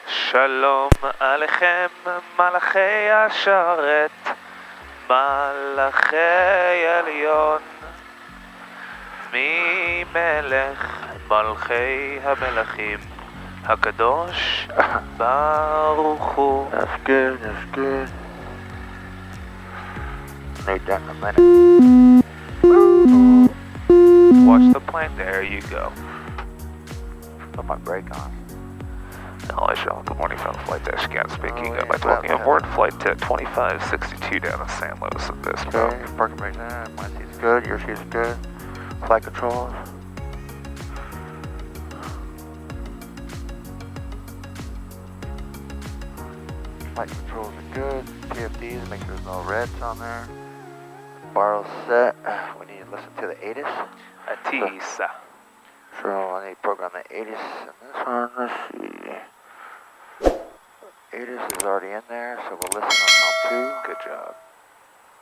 שלום עליכם מלאכי השרת, מלאכי עליון, ממלך מלכי המלכים, הקדוש ברוך הוא. That's good, that's good. Need that in a minute. Watch the plane, there you go. Put my brake on. Hello, Sean. Good morning from the flight desk. Scan speaking. Oh, I'd like to welcome you on board flight 2562 down to San Luis Obispo. Okay, parking brake there. My seat's good, your seat's good. Flight controls. Flight controls are good. TFDs, make sure there's no reds on there. Borrow set. We need to listen to the ATIS. Atisa. So I need to program the ATIS in this one. Let's see. ATIS is already in there, so we'll listen on count 2. Good job.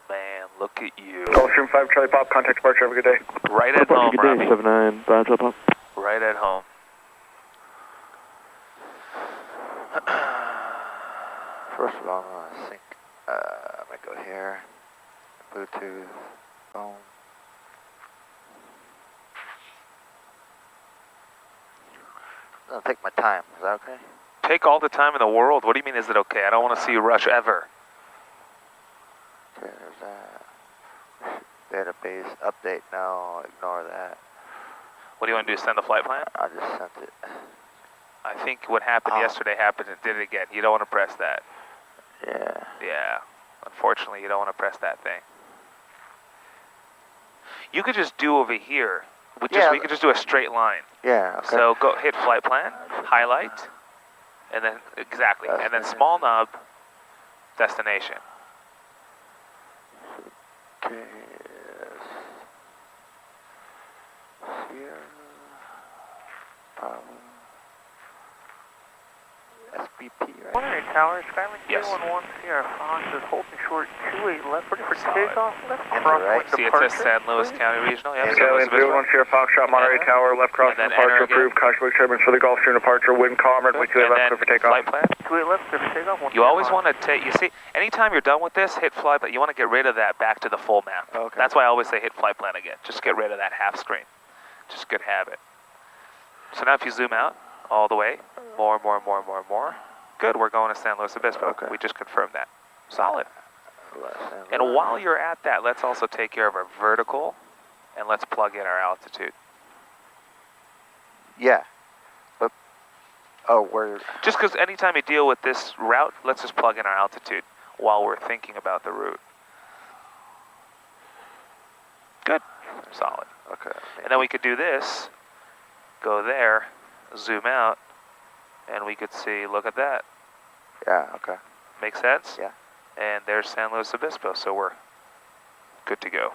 Man, look at you. Gulfstream 5 Charlie Pop, contact departure, have a good day. Right at home, Robbie. 79, Charlie Pop. Right at home. First of all, I'm going to sync. I'm going to go here. Bluetooth, phone. I'm going to take my time. Is that okay? Take all the time in the world? What do you mean, is it okay? I don't want to see you rush ever. Okay, there's that. Database update. No, ignore that. What do you want to do, send the flight plan? I just sent it. I think what happened yesterday happened and did it again. You don't want to press that. Yeah. Yeah. Unfortunately, you don't want to press that thing. You could just do over here. We could just do a straight line. Yeah, okay. So go hit flight plan, highlight, and then exactly, and then small knob, destination. Okay. Sierra, Bravo, SBP, right? 108 Tower, Skyline Yes. 211 Sierra Fox is holding short 28 left, ready for Solid. takeoff, left In the crosswind right. See, it says San Luis County Regional. Yep, San Luis Skyline Obispo. 211 Sierra Fox, shot Monterey then- Tower, left crossing and then departure enter again. approved, caution turbulence for the Gulfstream departure, wind calm, runway 28 And left, then clear for takeoff. flight plan. 28 left, clear for takeoff. You always want to take, you see, anytime you're done with this, hit flight, but you want to get rid of that back to the full map. Okay. That's why I always say hit flight plan again. Just get rid of that half screen. Just good habit. So now if you zoom out all the way, more. Good, we're going to San Luis Obispo. Okay. We just confirmed that. Solid. Left And while you're at that, let's also take care of our vertical, and let's plug in our altitude. Yeah. But, where? Just because anytime you deal with this route, let's just plug in our altitude while we're thinking about the route. Good. Solid. Okay. And then we could do this, go there, zoom out, and we could see, look at that. Yeah, okay. Make sense? Yeah. And there's San Luis Obispo, so we're good to go.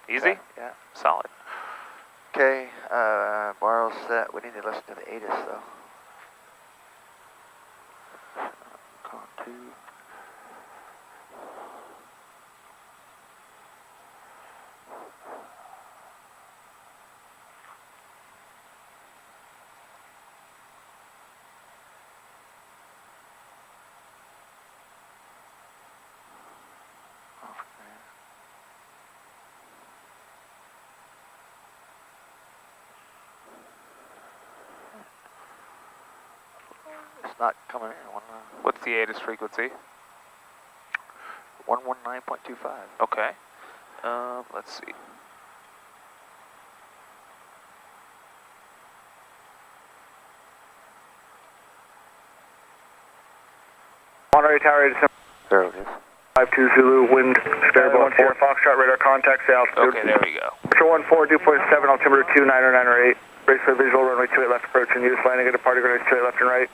Easy? Yeah. Solid. Okay, borrow set. We need to listen to the ATIS though. Call 2. It's not coming in. What's the ATIS frequency? 119.25. Okay. Let's see. Monterey Tower, There it is. 52 Zulu, wind, variable 4, Foxtrot, radar contact, say altitude. Okay, there we go. Control 14, dew point 7, altimeter 29908. Brace for visual, runway 28 left approach and use, landing at departure grenades 28 left and right.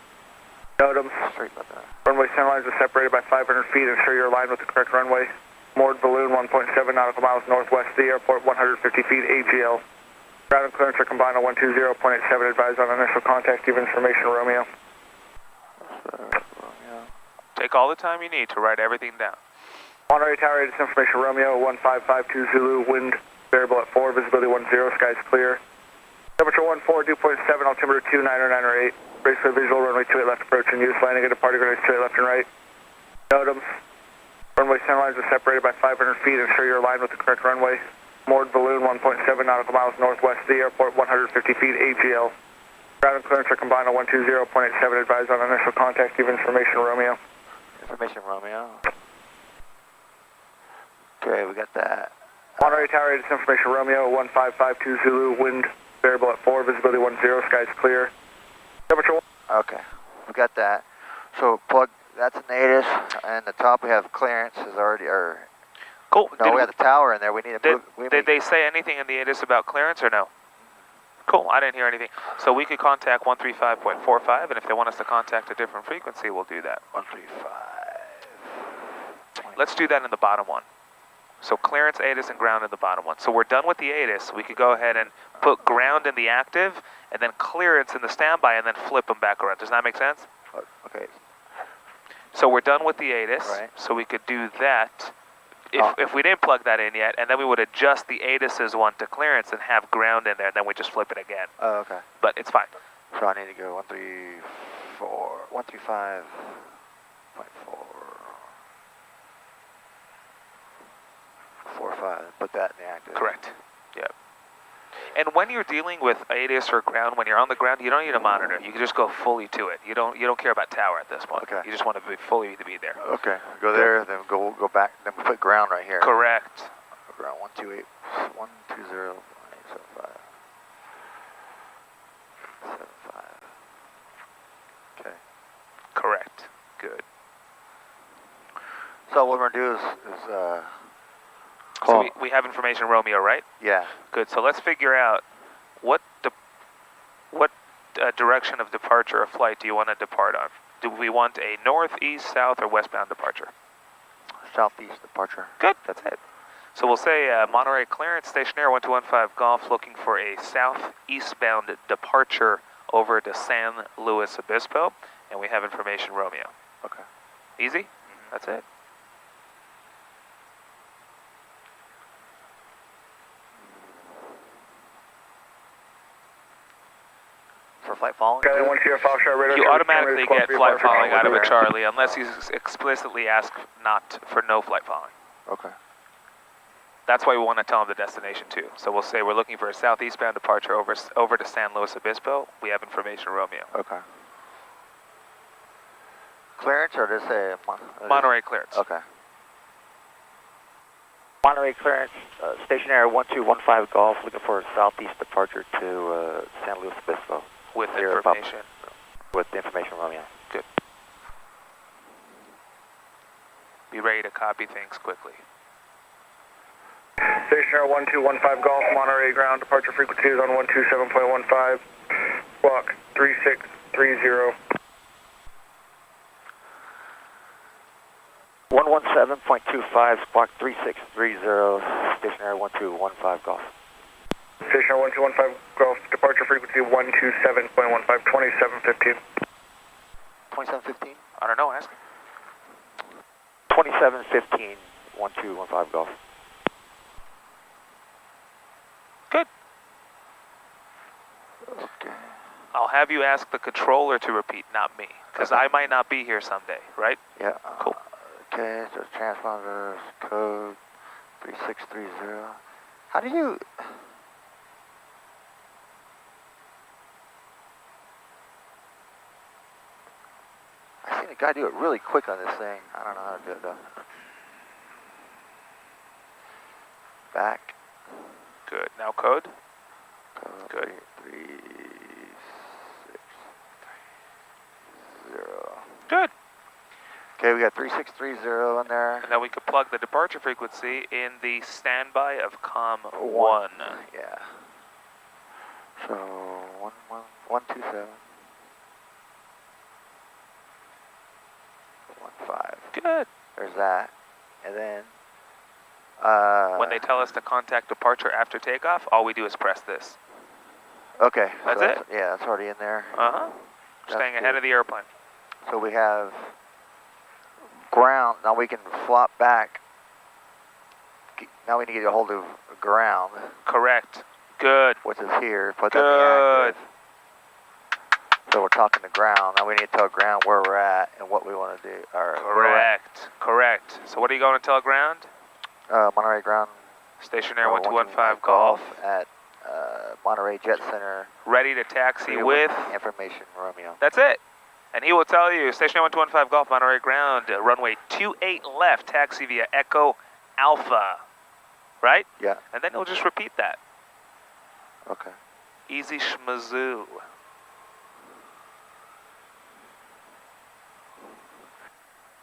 Notams, Straight left. runway center lines are separated by 500 feet. Ensure you're aligned with the correct runway. Moored balloon 1.7 nautical miles northwest of the airport, 150 feet AGL. Ground and clearance are combined on 120.87. Advise on initial contact, give information Romeo. Take all the time you need to write everything down. Monterey Tower, ATIS information Romeo, 1552 Zulu, wind variable at 4, visibility 10, skies clear. Temperature 14, dew point 7, altimeter 29908. Brace for visual, runway 28 left approach and use, landing at departure grenades 28 left and right. NOTAMs. Runway center lines are separated by 500 feet. Ensure you're aligned with the correct runway. Moored balloon 1.7 nautical miles northwest of the airport, 150 feet AGL. Ground and clearance are combined on 120.87. Advise on initial contact. Give information Romeo. Information Romeo. Okay, we got that. Monterey Tower, it's information Romeo, 1552 Zulu, wind variable at 4, visibility 10, skies clear. Temperature 1. Okay, we got that. So plug, that's an ATIS, and the top we have clearance is already, or Cool. no, we have the tower in there. We need to move. Did they say anything in the ATIS about clearance or no? Cool, I didn't hear anything. So we could contact 135.45, and if they want us to contact a different frequency, we'll do that. 135. Let's do that in the bottom one. So clearance, ATIS, and ground in the bottom one. So we're done with the ATIS. We could go ahead and put ground in the active, and then clearance in the standby, and then flip them back around. Does that make sense? Okay. So we're done with the ATIS, Right. so we could do that if we didn't plug that in yet, and then we would adjust the ATIS's one to clearance and have ground in there, and then we just flip it again. Oh, okay. But it's fine. So I need to go 135.4. 45, put that in the active. Correct. Yep. And when you're dealing with ATIS or ground, when you're on the ground, you don't need a monitor. You can just go fully to it. You don't care about tower at this point. Okay. You just want to be fully to be there. Okay, go there, then go back, then we put ground right here. Correct. Ground 120.875. 75. Okay. Correct. Good. So what we're gonna do is So we have information Romeo, right? yeah. Good. So let's figure out what direction of departure or flight do you want to depart on? Do we want a north, east, south, or westbound departure? Southeast departure. Good. That's it. So we'll say Monterey clearance, stationary 1215 Golf, looking for a southeastbound departure over to San Luis Obispo, and we have information Romeo. Okay. Easy? That's it. For flight following? Charlie 1 Sierra Fox Radar. You service automatically cameras, get flight following out of a there. Charlie unless you explicitly ask not for no flight following. Okay. That's why we want to tell them the destination too. So we'll say we're looking for a southeastbound departure over to San Luis Obispo. We have information Romeo. Okay. Clearance or just say Monterey clearance. Okay. Monterey clearance, stationary 1215 Golf, looking for a southeast departure to San Luis Obispo. With Sierra information. With information Romeo. Good. Be ready to copy things quickly. Stationary 1215 Golf, Monterey ground, departure frequency is on 127.15, squawk 3630. 117.25, squawk 3630, stationary 1215 Golf. Stationary 1215 Golf, departure frequency 127.15, 2715. 2715? I don't know, ask. 2715, 1215 Golf. Good. Okay. I'll have you ask the controller to repeat, not me, because I might not be here someday, right? Yeah. Cool. Okay, so transponders code 3630. How do you... I seen a guy do it really quick on this thing. I don't know how to do it though. Back. Good. Now code. Code Good. 3630. Good. Okay, we got 3630 in there. And then we could plug the departure frequency in the standby of COM 1. Yeah. So 127. 15. Good. There's that. And then When they tell us to contact departure after takeoff, all we do is press this. okay. That's so it? Yeah, that's already in there. Uh-huh. That's Staying ahead good. of the airplane. So we have ground. Now we can flop back. Now we need to get a hold of ground, Correct. Good. which is here. Put that in the Good. active. So we're talking to ground. Now we need to tell ground where we're at and what we want to do. Correct. So what are you going to tell ground? Monterey ground. Stationary 1215 Golf. At Monterey Jet Center. Ready to taxi with information, Romeo. That's it. And he will tell you, stationary 1215 Golf, Monterey ground, runway 28 left, taxi via Echo Alpha. Right? Yeah. And then he'll just repeat that. Okay. Easy schmazoo.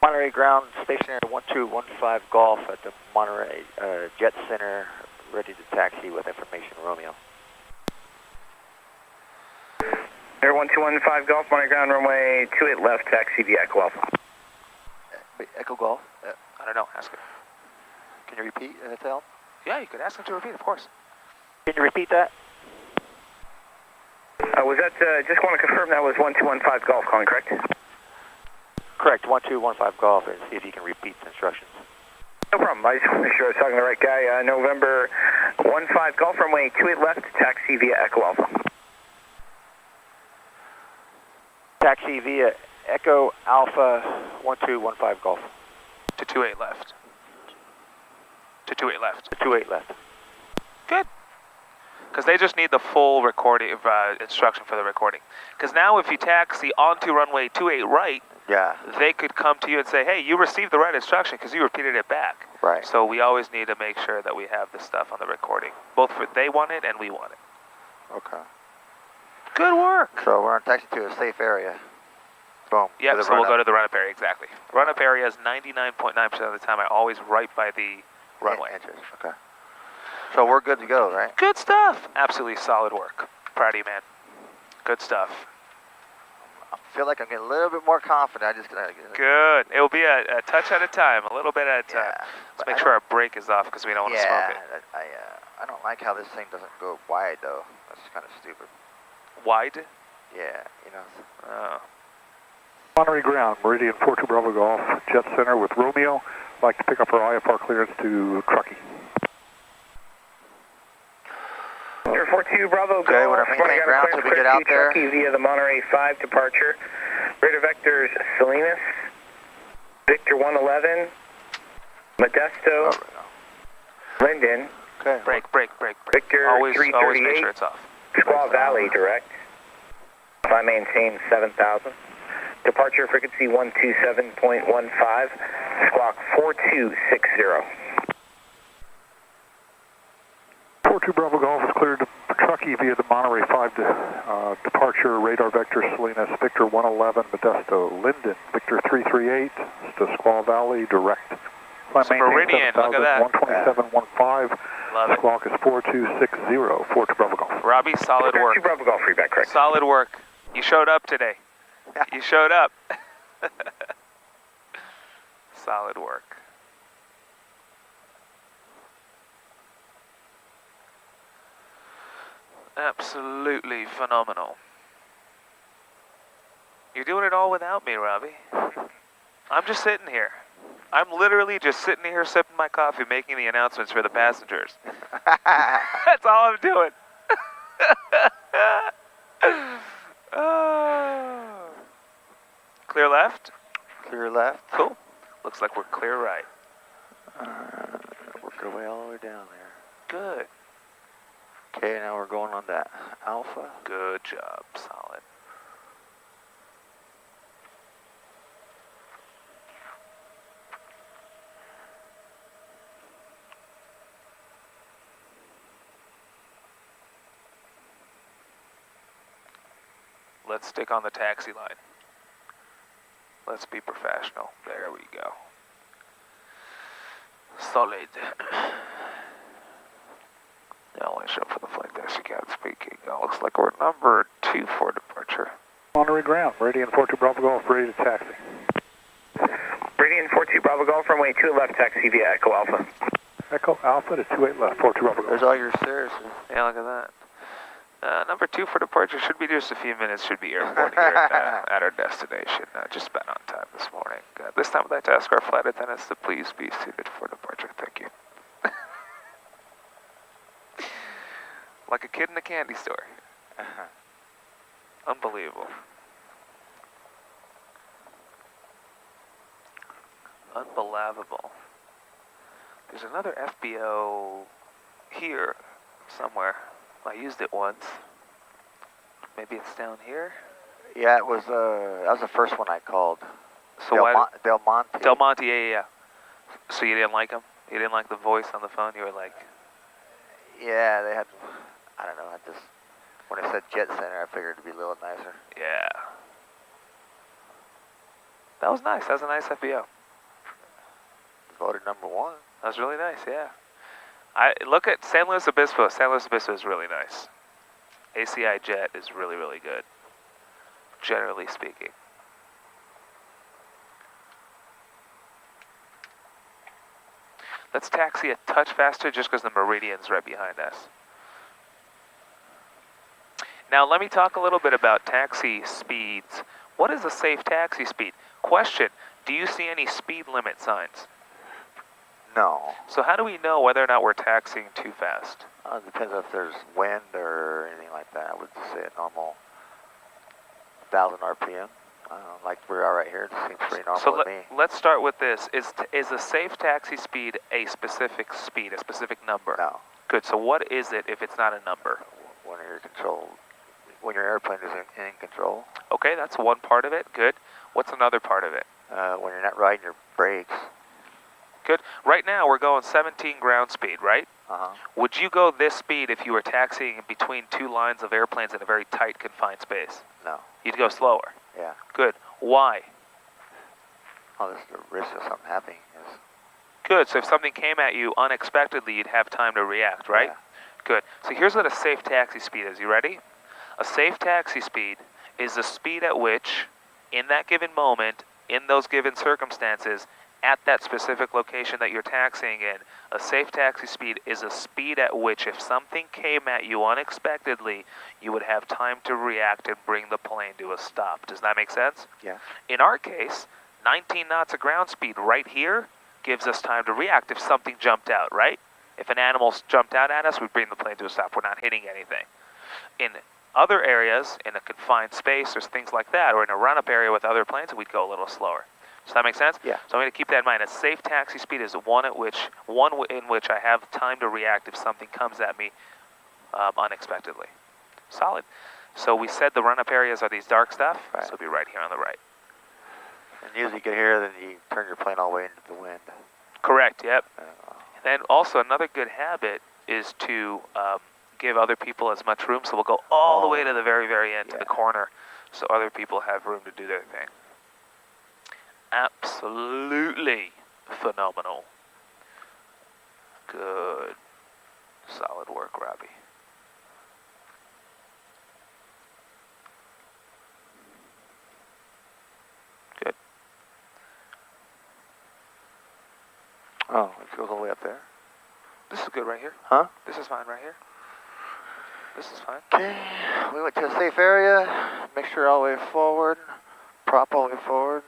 Monterey ground, stationary 1215 Golf at the Monterey Jet Center, ready to taxi with information, Romeo. Air 1215 Golf, Monterey ground, runway 28 left, taxi via Echo Alpha. Wait, Echo Golf? I don't know, ask him. Can you repeat and tell him? Yeah, you could ask him to repeat, of course. Can you repeat that? Was that, just want to confirm that was 1215 Golf calling, correct? Correct, 1215 Golf, and see if you can repeat the instructions. No problem, I just want to make sure I was talking to the right guy. November 15 Golf, runway 28 left, taxi via Echo Alpha. Taxi via Echo Alpha 1215 Golf. To 28 left. To 28 left. 28 left. Good. Because they just need the full recording instruction for the recording. Because now if you taxi onto runway 28 right, Yeah. they could come to you and say, hey, you received the right instruction because you repeated it back. Right. So we always need to make sure that we have the stuff on the recording. Both for they want it and we want it. Okay. Good work. So we're on taxi to a safe area. Boom. Yep, so we'll go to the run-up area, exactly. Run-up area is 99.9% of the time. I always right by the runway. Entrance. Okay. So we're good to go, right? Good stuff. Absolutely solid work. Proud of you, man. Good stuff. I feel like I'm getting a little bit more confident. I just gotta. Good. It will be a touch at a time, a little bit at a time. Yeah, Let's make sure our brake is off because we don't want to smoke it. I don't like how this thing doesn't go wide though. That's kind of stupid. Wide? Yeah, you know. Oh. Monterey ground, Meridian 42 Bravo Golf, Jet Center with Romeo. Like to pick up our IFR clearance to Truckee. Air 42 Bravo Golf. Okay, we're maintaining ground till we get out there. Truckee via the Monterey 5 departure. Radar vectors Salinas, Victor 111, Modesto, Linden. Okay. Brake. Victor Always make 338, sure it's off. Squaw Valley direct. I maintain 7,000. Departure frequency 127.15, squawk 4260. 42 Bravo Golf is cleared to Truckee via the Monterey 5 departure, radar vector Salinas, Victor 111, Modesto, Linden, Victor 338, to Squaw Valley direct. So Meridian, look at that. 127.15, Love it. squawk is 4260, 42 Bravo Golf. Robbie, solid work. 42 Bravo Golf, feedback, correct. Solid work. You showed up today. You showed up. Solid work. Absolutely phenomenal. You're doing it all without me, Robbie. I'm just sitting here. I'm literally just sitting here sipping my coffee, making the announcements for the passengers. That's all I'm doing. Oh. Clear left? Clear left. Cool. Looks like we're clear right. Work our way all the way down there. Good. Okay, now we're going on that Alpha. Good job. Solid. Let's stick on the taxi line. Let's be professional. There we go. Solid. Now let's show for the flight desk again speaking. Looks like we're number 2 for departure. Monterey ground, Meridian 42 Bravo Golf, ready to taxi. Meridian 42 Bravo Golf, runway 2 left, taxi via Echo Alpha. Echo Alpha to 28 left, 42 Bravo Golf. There's all your stairs. Yeah, look at that. Number 2 for departure should be just a few minutes, should be airport here at our destination. Just about on time this morning. This time I'd like to ask our flight attendants to please be seated for departure. Thank you. Like a kid in a candy store. Unbelievable. Unbelievable. There's another FBO here somewhere. I used it once. Maybe it's down here? Yeah, it was, that was the first one I called. So Del Monte. Del Monte, yeah. So you didn't like him? You didn't like the voice on the phone? You were like... Yeah, they had, I don't know, when it said Jet Center, I figured it'd be a little nicer. Yeah. That was nice. That was a nice FBO. Voted #1. That was really nice, yeah. I look at San Luis Obispo. San Luis Obispo is really nice. ACI Jet is really, really good, generally speaking. Let's taxi a touch faster just because the Meridian's right behind us. Now let me talk a little bit about taxi speeds. What is a safe taxi speed? Question, do you see any speed limit signs? No. So how do we know whether or not we're taxiing too fast? It depends if there's wind or anything like that. I would say a normal 1,000 RPM. Like we are right here, it seems pretty normal so to me. Let's start with this. Is a safe taxi speed a specific speed, a specific number? No. Good, so what is it if it's not a number? When you're controlled, when your airplane is in control. Okay, that's one part of it, good. What's another part of it? When you're not riding your brakes. Good. Right now we're going 17 ground speed, right? Uh-huh. Would you go this speed if you were taxiing between two lines of airplanes in a very tight, confined space? No. You'd go slower? Yeah. Good. Why? Oh, this is the risk of something happening. Yes. Good. So if something came at you unexpectedly, you'd have time to react, right? Yeah. Good. So here's what a safe taxi speed is. You ready? A safe taxi speed is the speed at which, in that given moment, in those given circumstances, at that specific location that you're taxiing in, a safe taxi speed is a speed at which if something came at you unexpectedly, you would have time to react and bring the plane to a stop. Does that make sense? Yeah. In our case, 19 knots of ground speed right here gives us time to react if something jumped out, right? If an animal jumped out at us, we'd bring the plane to a stop. We're not hitting anything. In other areas, in a confined space or things like that, or in a run-up area with other planes, we'd go a little slower. Does that make sense? Yeah. So I'm going to keep that in mind. A safe taxi speed is one in which I have time to react if something comes at me unexpectedly. Solid. So we said the run-up areas are these dark stuff, right. So it'll be right here on the right. And usually you can hear that you turn your plane all the way into the wind. Correct, yep. And then also another good habit is to give other people as much room. So we'll go all the way to the very, very end, to the corner, so other people have room to do their thing. Absolutely phenomenal. Good. Solid work, Robbie. Good. Oh, it goes all the way up there. This is good right here. Huh? This is fine right here. This is fine. Okay, we went to a safe area. Make sure all the way forward. Prop all the way forward.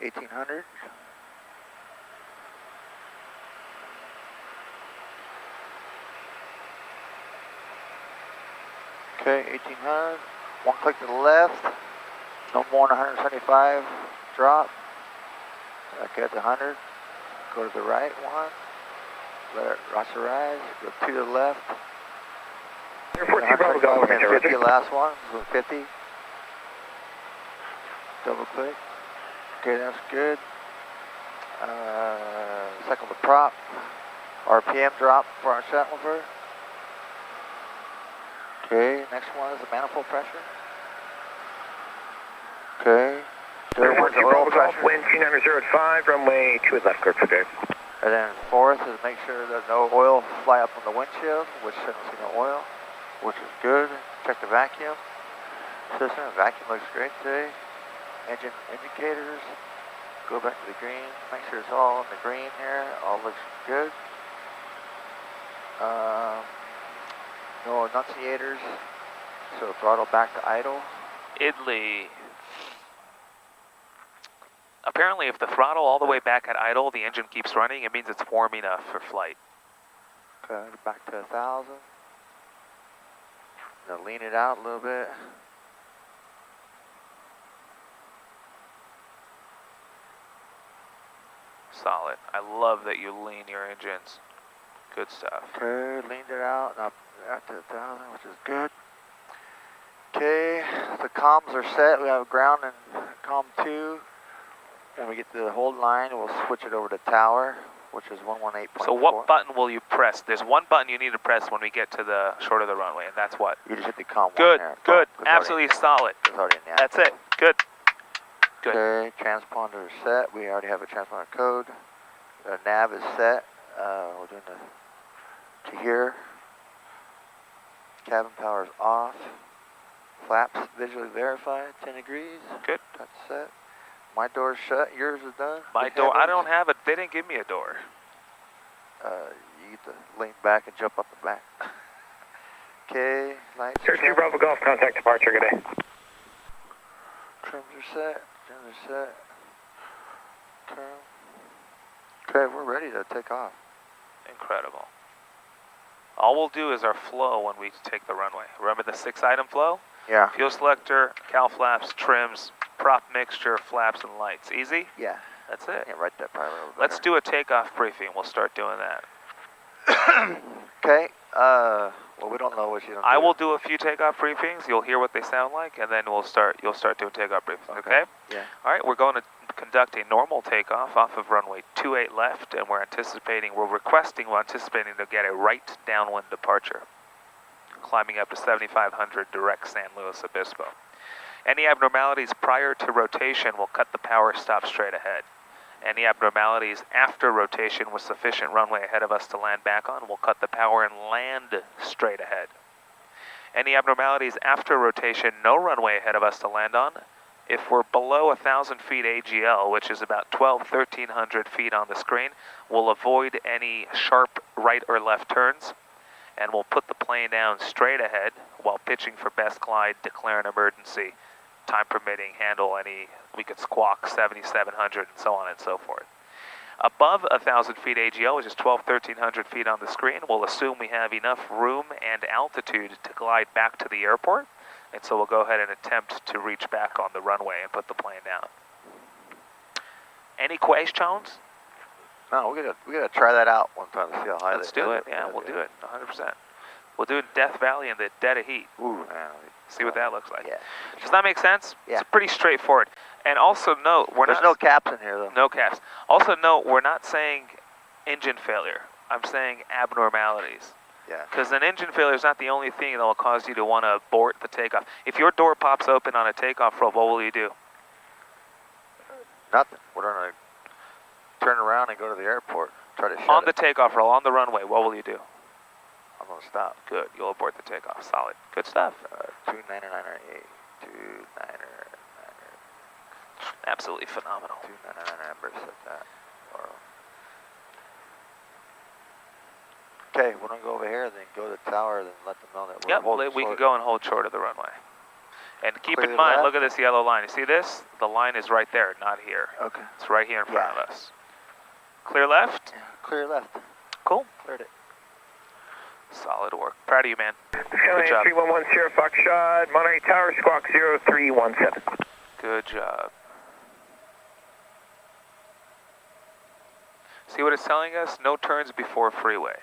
1800. Okay, 1800. One click to the left. No more than 175. Drop. Okay, that's 100. Go to the right one. Let it rasterize. Go 2 to the left. Airport 2 Bravo Golf, the last one. Go 50. Double click. Okay, that's good. Second the prop. RPM drop for our Shuttlever. Okay, next one is the manifold pressure. Okay. Third one's the oil pressure. Wind 2900 at 5, runway 2 at left, clear for good. And then fourth is make sure there's no oil fly up on the windshield, which I don't see no oil, which is good. Check the vacuum system. The vacuum looks great today. Engine indicators. Go back to the green. Make sure it's all in the green here. All looks good. No annunciators. So throttle back to idle. Idly. Apparently if the throttle all the way back at idle, the engine keeps running, it means it's warm enough for flight. Okay, back to 1,000. Now lean it out a little bit. Solid. I love that you lean your engines. Good stuff. Okay, leaned it out, up to 1,000, which is good. Okay, the comms are set. We have ground and comm 2. When we get to the hold line, we'll switch it over to tower, which is 118.4. So what button will you press? There's one button you need to press when we get to the short of the runway, and that's what? You just hit the comm Good, 1 there. good, Oh, absolutely solid. It's already in the That's it, good. Good. Okay, transponder is set. We already have a transponder code. The nav is set. We're doing to here. Cabin power is off. Flaps visually verified, 10 degrees. Good. That's set. My door's shut. Yours is done. My door, I don't have it. They didn't give me a door. You get to lean back and jump up the back. Okay, lights. Search 2 Bravo Golf, contact departure, good day. Trims are set. Trims are set. Turn. Okay, we're ready to take off. Incredible. All we'll do is our flow when we take the runway. Remember the 6-item flow? Yeah. Fuel selector, cowl flaps, trims, prop mixture, flaps, and lights. Easy? Yeah. That's it. Yeah, write that part over. Let's do a takeoff briefing. We'll start doing that. Okay. Well, we don't know what you don't do. I will do a few takeoff briefings. You'll hear what they sound like, and then you'll start doing takeoff briefings, okay? Yeah. All right, we're going to conduct a normal takeoff off of runway 28 left, and we're anticipating to get a right downwind departure, climbing up to 7,500 direct San Luis Obispo. Any abnormalities prior to rotation will cut the power stop straight ahead. Any abnormalities after rotation with sufficient runway ahead of us to land back on will cut the power and land straight ahead. Any abnormalities after rotation, no runway ahead of us to land on. If we're below 1,000 feet AGL, which is about 1,300 feet on the screen, we'll avoid any sharp right or left turns, and we'll put the plane down straight ahead while pitching for best glide, declare an emergency, time permitting, handle any, we could squawk 7,700 and so on and so forth. Above 1,000 feet AGL, which is 1,300 feet on the screen, we'll assume we have enough room and altitude to glide back to the airport, and so we'll go ahead and attempt to reach back on the runway and put the plane down. Any questions? No, we gotta try that out one time to see how high. Let's do it. Yeah, we'll do it. 100%. We'll do it in Death Valley in the dead of heat. Ooh, man. See what that looks like. Yeah. Does that make sense? Yeah. It's pretty straightforward. And also note, There's no caps in here though. No caps. Also note, we're not saying engine failure. I'm saying abnormalities. Yeah. Because an engine failure is not the only thing that will cause you to want to abort the takeoff. If your door pops open on a takeoff roll, what will you do? Nothing. We're gonna turn around and go to the airport. Try to shut On it. the takeoff roll, on the runway, what will you do? I'm gonna stop. Good. You'll abort the takeoff. Solid. Good stuff. 2998, 2998, Absolutely phenomenal. 2999. I better set that. Okay, we're gonna go over here, then go to the tower, then let them know that we're holding We can short. go and hold short of the runway. And keep Clear in mind, left. look at this yellow line. You see this? The line is right there, not here. Okay. It's right here in front Yeah. of us. Clear left? Yeah, clear left. Cool. Cleared it. Solid work. Proud of you, man. Good job. 3110 Foxtrot, Monterey Tower, squawk 0317. Good job. See what it's telling us? No turns before freeway.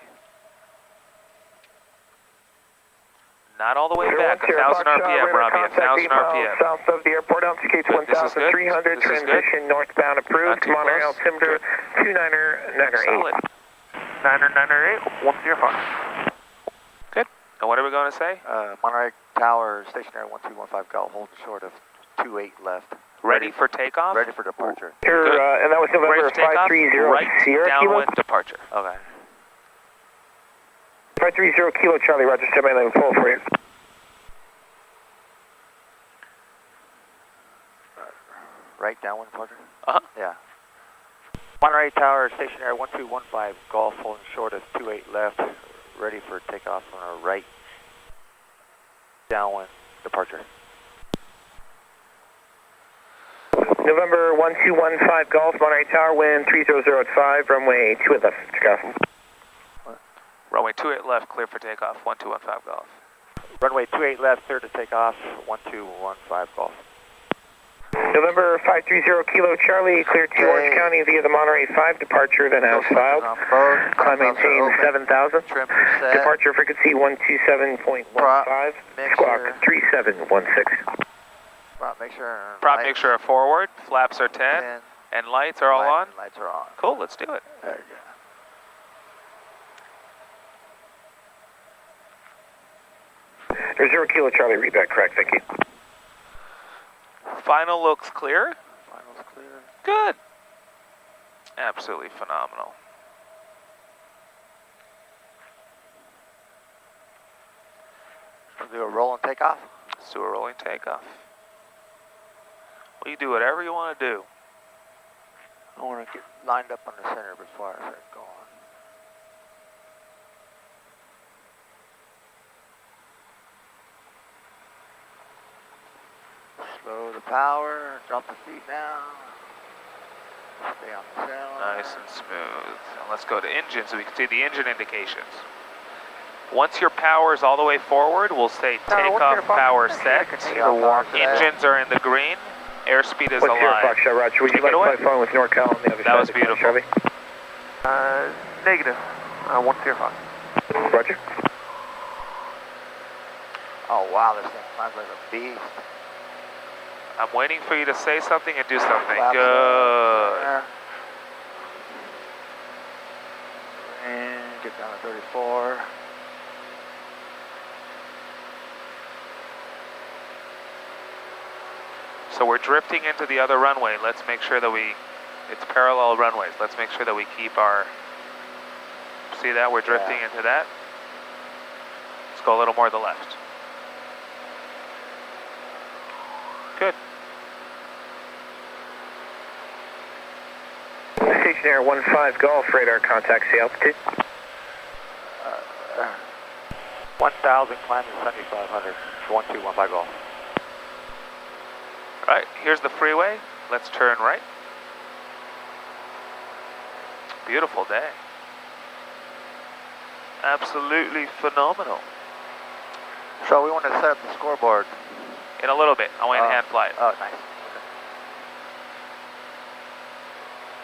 Not all the way back. 1,000 RPM, Robbie. 1,000 RPM. South of the airport, altitude Good. This is good. 1,300, This is good. transition northbound approved. Not too Monterey close. altimeter Good. 2998. Solid. 9998, 105. Good. And what are we going to say? Monterey Tower, stationary 1215 Golf, holding short of 28 left. Ready for takeoff? Ready for departure. Here, Good. and that was Ready November for takeoff? 530 Right Sierra Kilo. downwind departure. Okay. 530 Kilo Charlie, Roger, 711 full for you. Right downwind departure? Uh-huh. Yeah. Monterey Tower, stationary 1215 Golf, holding short of 28 left, ready for takeoff on our right downwind departure. November 1215 Golf, Monterey Tower, wind 30085, runway 28 left, takeoff. Runway 28 left, clear for takeoff. 1215 Golf. Runway 28 left, clear to take off, 1215 Golf. November 530 Kilo Charlie, clear to Orange County via the Monterey 5 departure, then as filed. Climb maintain 7,000. Departure frequency 127.15. Squawk 3716. Prop make sure forward, flaps are 10, and lights are all on? Lights are on. Cool, let's do it. There you go. There's 0 Kilo Charlie, read that correct, thank you. Final looks clear. Final's clear. Good. Absolutely phenomenal. We'll do a roll and takeoff. Let's do a rolling takeoff. Well, you do whatever you want to do. I want to get lined up on the center before I start going. Slow the power, drop the feet down. Stay on the cell. Nice and smooth. Now let's go to engine so we can see the engine indications. Once your power is all the way forward, we'll say takeoff power set. Engines are in the green. Airspeed is alive. What's your Foxtrot, Roger? Would you like to fly phone with NorCal on the other side? That was beautiful. Negative. 105. Roger. Oh wow, this thing flies like a beast. I'm waiting for you to say something and do something. Flaps Good. there. And get down to 34. So we're drifting into the other runway. Let's make sure that it's parallel runways. Let's make sure that we keep our, see that? We're drifting into that. Let's go a little more to the left. Good. Stationair 15 Golf, radar contact, see altitude. 1,000, climbing 7,500, 1215 Golf. All right, here's the freeway. Let's turn right. Beautiful day. Absolutely phenomenal. So we want to set up the scoreboard. In a little bit, I want you to hand fly it. Oh, nice. Okay.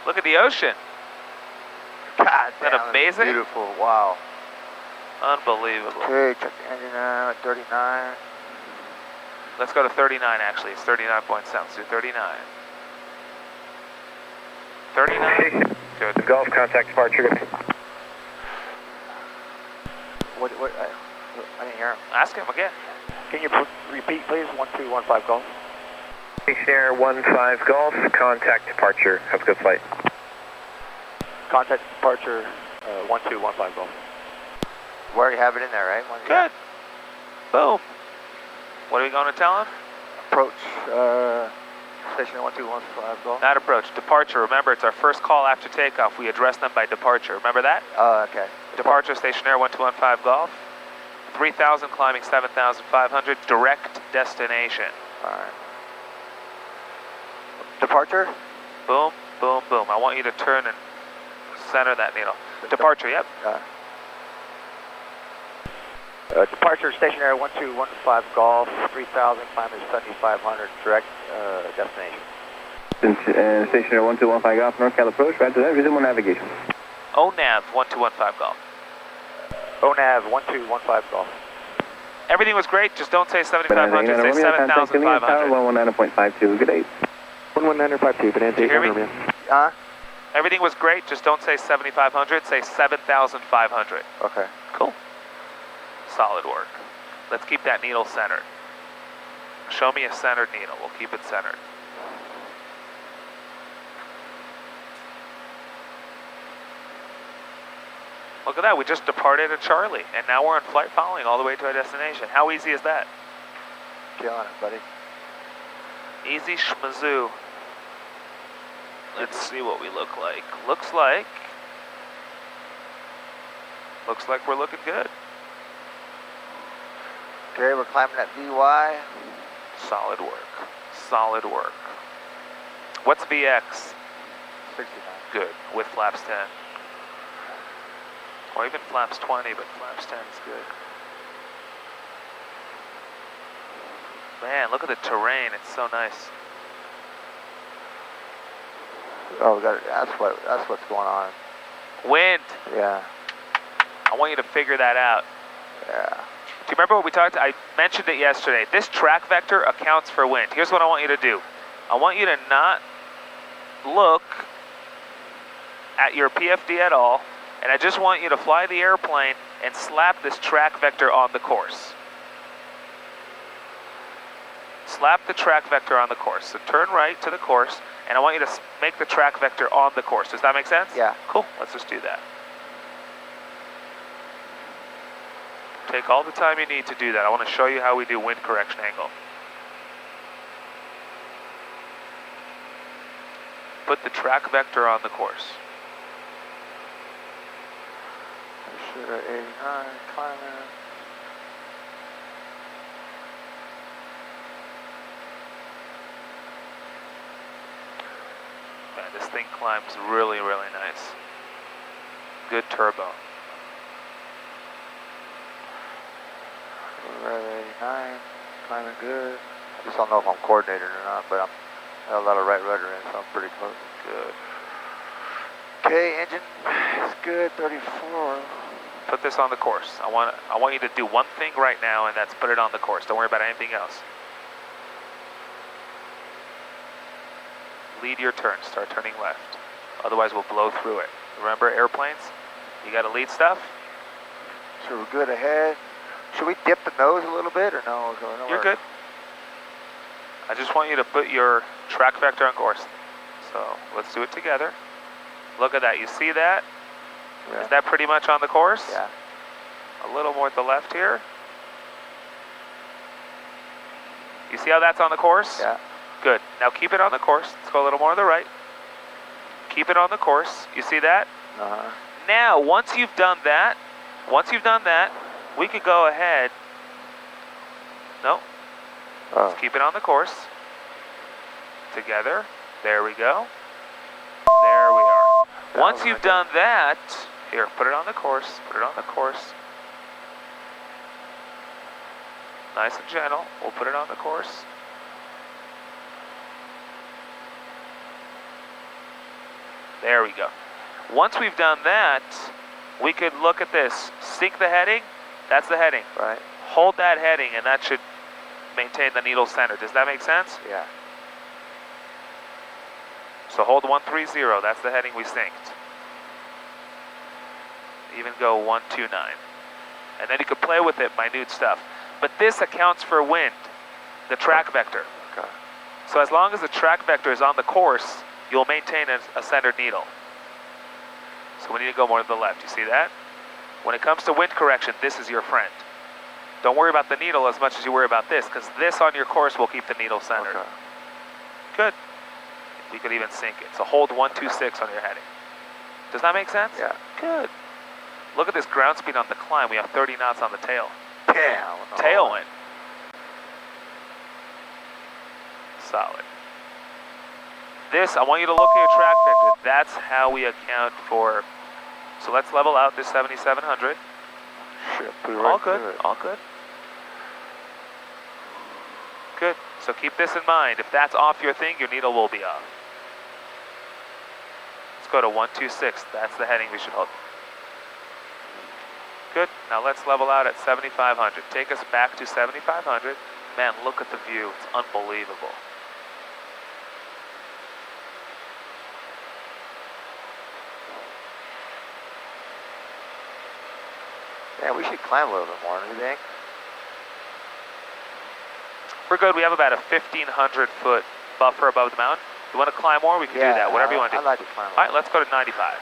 Look at the ocean. God Isn't that damn, amazing? Beautiful, wow. Unbelievable. Okay, check the engine out, 39. Let's go to 39 actually. It's 39.7. Let's do 39. 39. Good. Golf contact departure. What, I didn't hear him. Ask him again. Can you repeat, please? 1215 Golf. Stationair 15 Golf, contact departure. Have a good flight. Contact departure 1215 Golf. We already have it in there, right? Good. Boom. What are we going to tell him? Approach station 1215 Golf. Not approach. Departure. Remember, it's our first call after takeoff. We address them by departure. Remember that? Oh, okay. Departure, Stationair 1215 Golf. 3,000, climbing 7,500. Direct destination. All right. Departure? Boom, boom, boom. I want you to turn and center that needle. Departure, yep. Departure, Stationair 1215 Golf, 3,000, climbing 7,500, direct destination. Stationair 1215 Golf, NorCal approach, right to that, resume on navigation. ONAV 1215 Golf. ONAV 1215 Golf. Everything was great, just don't say 7,500, say 7,500. 119.52, good day. 119.52, Banana. Did you hear me? Huh? Everything was great, just don't say 7,500, say 7,500. Okay. Cool. Solid work. Let's keep that needle centered. Show me a centered needle, we'll keep it centered. Look at that, we just departed at Charlie, and now we're in flight following all the way to our destination. How easy is that? Killing it, buddy. Easy schmazoo. Let's see what we look like. Looks like we're looking good. Okay, we're climbing that VY. Solid work. Solid work. What's VX? 69. Good, with flaps 10. Or even flaps 20, but flaps 10 is good. Man, look at the terrain, it's so nice. Oh, we got it. That's what's going on. Wind. Yeah. I want you to figure that out. Yeah. Do you remember what we talked? I mentioned it yesterday. This track vector accounts for wind. Here's what I want you to do. I want you to not look at your PFD at all, and I just want you to fly the airplane and slap this track vector on the course. Slap the track vector on the course. So turn right to the course, and I want you to make the track vector on the course. Does that make sense? Yeah. Cool. Let's just do that. Take all the time you need to do that. I want to show you how we do wind correction angle. Put the track vector on the course. Sugar 89, climbing. Man, this thing climbs really, really nice. Good turbo. Red 89, climbing good. I just don't know if I'm coordinated or not, but I got a lot of right rudder in, so I'm pretty close. Good. Okay, engine is good, 34. Put this on the course. I want you to do one thing right now, and that's put it on the course. Don't worry about anything else. Lead your turn. Start turning left. Otherwise, we'll blow through it. Remember, airplanes? You got to lead stuff. So we're good ahead. Should we dip the nose a little bit or no? You're good. I just want you to put your track vector on course. So let's do it together. Look at that. You see that? Yeah. Is that pretty much on the course? Yeah. A little more to the left here. You see how that's on the course? Yeah. Good. Now keep it on the course. Let's go a little more to the right. Keep it on the course. You see that? Uh-huh. Now, once you've done that, we could go ahead. No. Oh. Let's keep it on the course. Together. There we go. There we are. Once you've done that, here, put it on the course. Put it on the course. Nice and gentle. We'll put it on the course. There we go. Once we've done that, we could look at this. Sync the heading. That's the heading. Right. Hold that heading, and that should maintain the needle center. Does that make sense? Yeah. So hold 130. That's the heading we synced. Even go 129. And then you could play with it, minute stuff. But this accounts for wind, the track vector. Okay. So as long as the track vector is on the course, you'll maintain a centered needle. So we need to go more to the left. You see that? When it comes to wind correction, this is your friend. Don't worry about the needle as much as you worry about this, because this on your course will keep the needle centered. Okay. Good. We could even sync it. So hold 126 on your heading. Does that make sense? Yeah. Good. Look at this ground speed on the climb. We have 30 knots on the tail. Damn. Tailwind. Solid. This, I want you to look at your track vector. That's how we account for. So let's level out this 7700. Shit, All good. All good. Good. So keep this in mind. If that's off your thing, your needle will be off. Let's go to 126. That's the heading we should hold. Good. Now let's level out at 7500. Take us back to 7500. Man, look at the view. It's unbelievable. Yeah, we should climb a little bit more, don't you think? We're good. We have about a 1,500 foot buffer above the mountain. You want to climb more? We can do that. Whatever you want to do. I'd like to climb. All right, let's go to 95.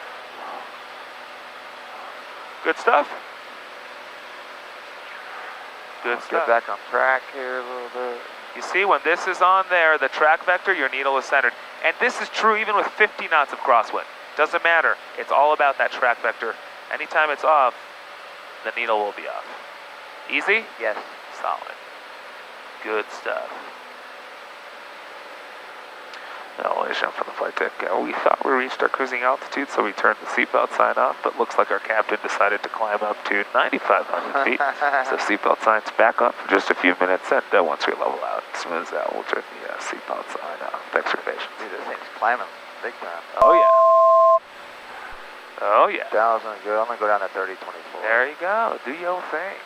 Good stuff. Good Let's stuff. get back on track here a little bit. You see, when this is on there, the track vector, your needle is centered. And this is true even with 50 knots of crosswind. Doesn't matter. It's all about that track vector. Anytime it's off, the needle will be off. Easy? Yes. Solid. Good stuff. Elevation for the flight deck. We thought we reached our cruising altitude, so we turned the seatbelt sign off, but looks like our captain decided to climb up to 9,500 feet. So seatbelt sign's back on for just a few minutes, and once we level out, smooths out, we'll turn the seatbelt sign off. Thanks for your patience. Dude, this thing's climbing big time. Oh yeah. Oh yeah. 1,000, good. I'm gonna go down to 3024. There you go. Do your thing.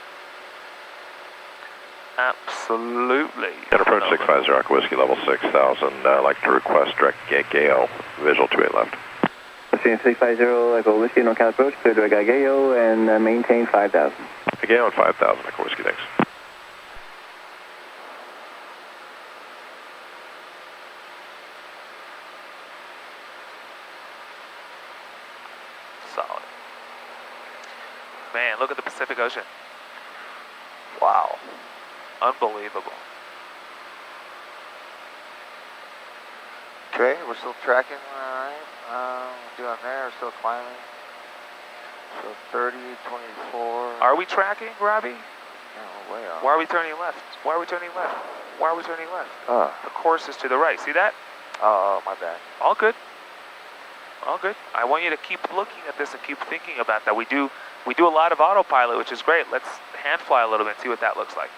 Absolutely. Can approach 650 Rock Whiskey level 6,000. I'd like to request direct Gale, visual 28 left. Pursuing 650 Echo Whiskey, NorCal approach, clear to Gale and maintain 5,000. Gale and 5,000 Echo Whiskey, thanks. Solid. Man, look at the Pacific Ocean. Wow. Unbelievable. Okay, we're still tracking, alright. Doing there, we're still climbing. So 30, 24. Are we tracking, Robbie? Yeah, we're way off. Why are we turning left? Why are we turning left? Why are we turning left? Oh. The course is to the right. See that? Oh, my bad. All good. All good. I want you to keep looking at this and keep thinking about that. We do a lot of autopilot, which is great. Let's hand fly a little bit and see what that looks like.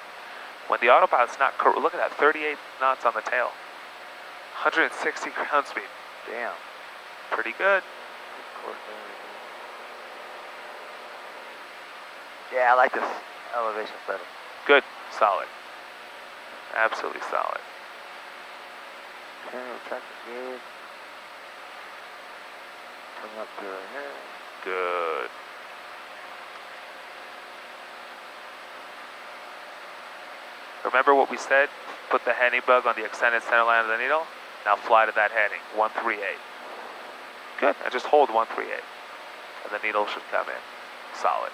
When the autopilot's not, look at that, 38 knots on the tail. 160 ground speed. Damn. Pretty good. Yeah, I like this elevation better. Good. Solid. Absolutely solid. Okay, we're tracking good. Coming up to right here. Good. Remember what we said? Put the heading bug on the extended center line of the needle. Now fly to that heading, 138. Good, and just hold 138. And the needle should come in. Solid.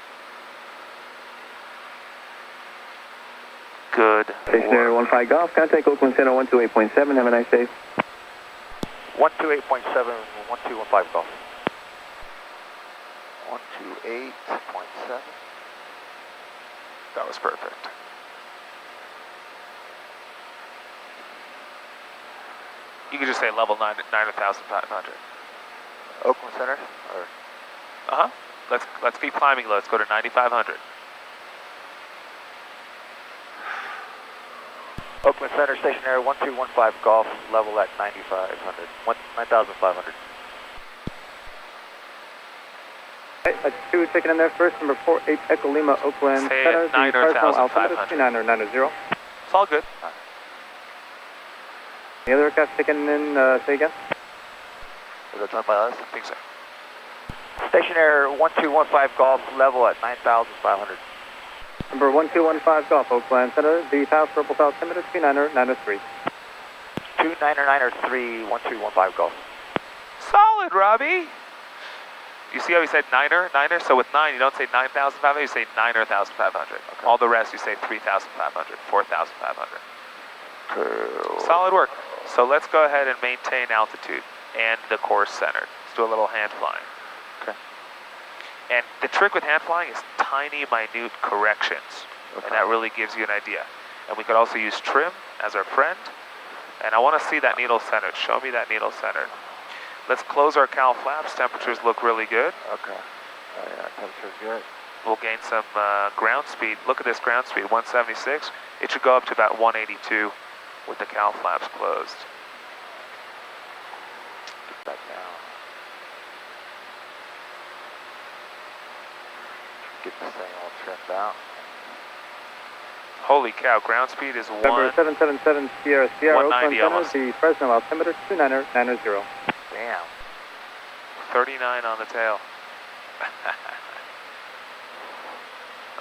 Good. Stationary 15 Golf, contact Oakland Center 128.7, have a nice day. 128.7, 1215 Golf. 128.7. That was perfect. You could just say level 9,500. Oakland Center? Or Uh-huh. Let's keep climbing low. Let's go to 9,500. Oakland Center, stationary 1215 Golf, level at 9,500. 9,500. That's 2 taken in there first, number 48 Echo Lima, Oakland Say Center. it, 9,500. 3990. It's all good. The other aircraft taken in, say again? was that done by us? I think so. Stationary 1215 Golf, level at 9,500. Number 1215 Golf, Oakland Center, the path for Purple altimeter 29903. 29903, 1215 Golf. Solid, Robbie. You see how he said niner? So with 9, you don't say 9,500, you say 9,500. Okay. All the rest, you say 3,500, 4,500. Cool. Solid work. So let's go ahead and maintain altitude and the course centered. Let's do a little hand flying. Okay. And the trick with hand flying is tiny, minute corrections. Okay. And that really gives you an idea. And we could also use trim as our friend. And I want to see that needle centered. Show me that needle centered. Let's close our cowl flaps. Temperatures look really good. Okay. Oh, yeah, temperature's good. We'll gain some ground speed. Look at this ground speed, 176. It should go up to about 182 with the cowl flaps closed. Get back down. Get this thing all trimmed out. Holy cow, ground speed is Number 777 Sierra Sierra, Oakland 190 Center, almost. the Fresno altimeter 29990. Damn. 39 on the tail.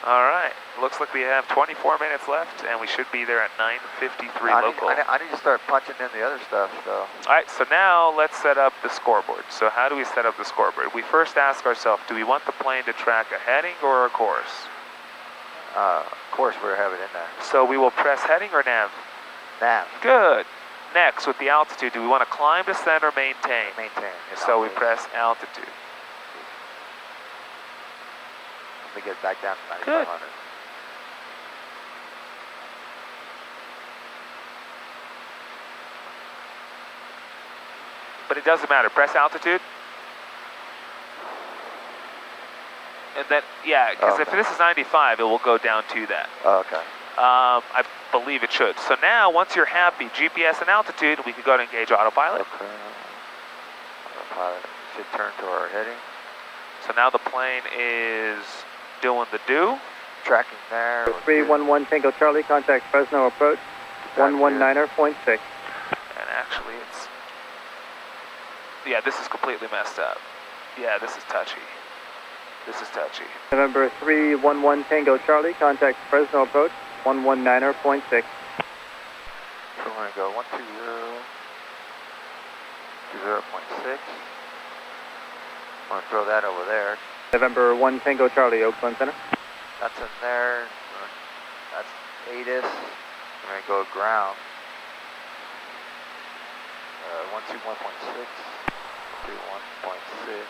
All right, looks like we have 24 minutes left, and we should be there at 9:53 local. I need to start punching in the other stuff, so. All right, so now let's set up the scoreboard. So how do we set up the scoreboard? We first ask ourselves, do we want the plane to track a heading or a course? Of course, we're having it in there. So we will press heading or nav? Nav. Good. Next, with the altitude, do we want to climb, descend, or maintain? Maintain. So we press altitude. Let me get back down to Good. 9,500. But it doesn't matter. Press altitude. And then, yeah, because if this is 95, it will go down to that. Oh, okay. I believe it should. So now, once you're happy, GPS and altitude, we can go to engage autopilot. Okay. Pilot should turn to our heading. So now the plane is doing the do. Tracking there. 311 Tango Charlie, contact Fresno approach, 119.6. And actually it's, yeah, this is completely messed up. Yeah, this is touchy. This is touchy. November 311 Tango Charlie, contact Fresno approach, 119.6. So we're going to go 120, 20.6. I'm going to throw that over there. November 1 Tango Charlie, Oakland Center. That's in there. That's ATIS. We're going to go ground. 121.6. 121.6.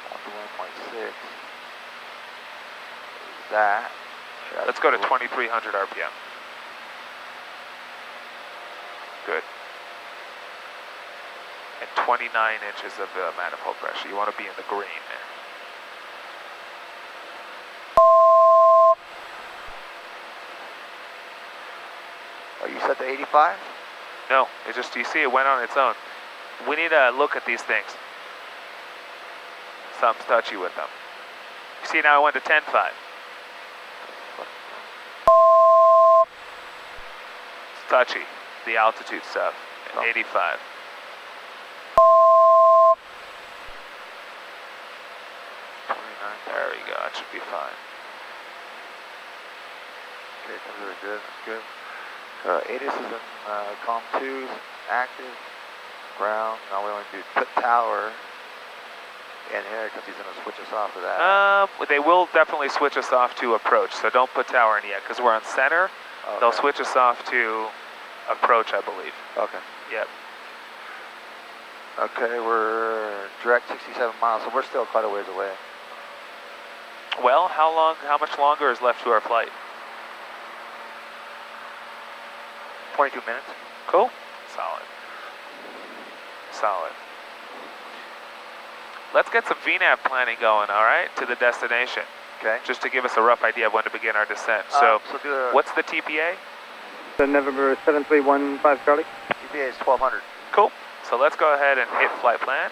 121.6. That. Let's go to 2300 RPM. Good. And 29 inches of manifold pressure. You want to be in the green. Are you set to 85? No, it just, you see it went on its own. We need to look at these things. Something's touchy with them. You see now I went to 10.5. It's touchy, the altitude stuff, at 85. There we go, that should be fine. Okay, that's really good, that's good. ATIS is in COM 2, active, ground. Now we only do put tower in here because he's going to switch us off to that. They will definitely switch us off to approach, so don't put tower in yet because we're on center. Okay. They'll switch us off to approach, I believe. Okay. Yep. Okay, we're direct 67 miles, so we're still quite a ways away. Well, how much longer is left to our flight? 22 minutes. Cool. Solid. Solid. Let's get some VNAV planning going, all right, to the destination. Okay. Just to give us a rough idea of when to begin our descent. So What's the TPA? The November 7315 Charlie. TPA is 1200. Cool. So let's go ahead and hit flight plan.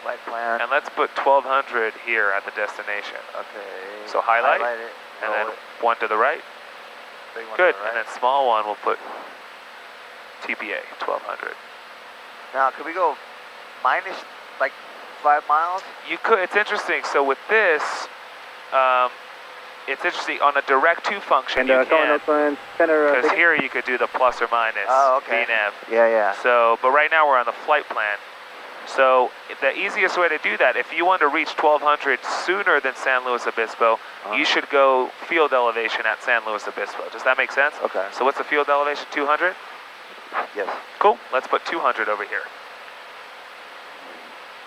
Flight plan. And let's put 1200 here at the destination. Okay. So highlight it. And then one to the right. Big one Good. to the right. And then small one we'll put TPA, 1200. Now, could we go minus like 5 miles? You could. It's interesting. So with this, it's interesting on a direct to function. And you can, Oakland Center. because here you could do the plus or minus VNAV. Yeah. So, but right now we're on the flight plan. So the easiest way to do that, if you want to reach 1200 sooner than San Luis Obispo, you should go field elevation at San Luis Obispo. Does that make sense? Okay. So what's the field elevation? 200? Yes. Cool. Let's put 200 over here.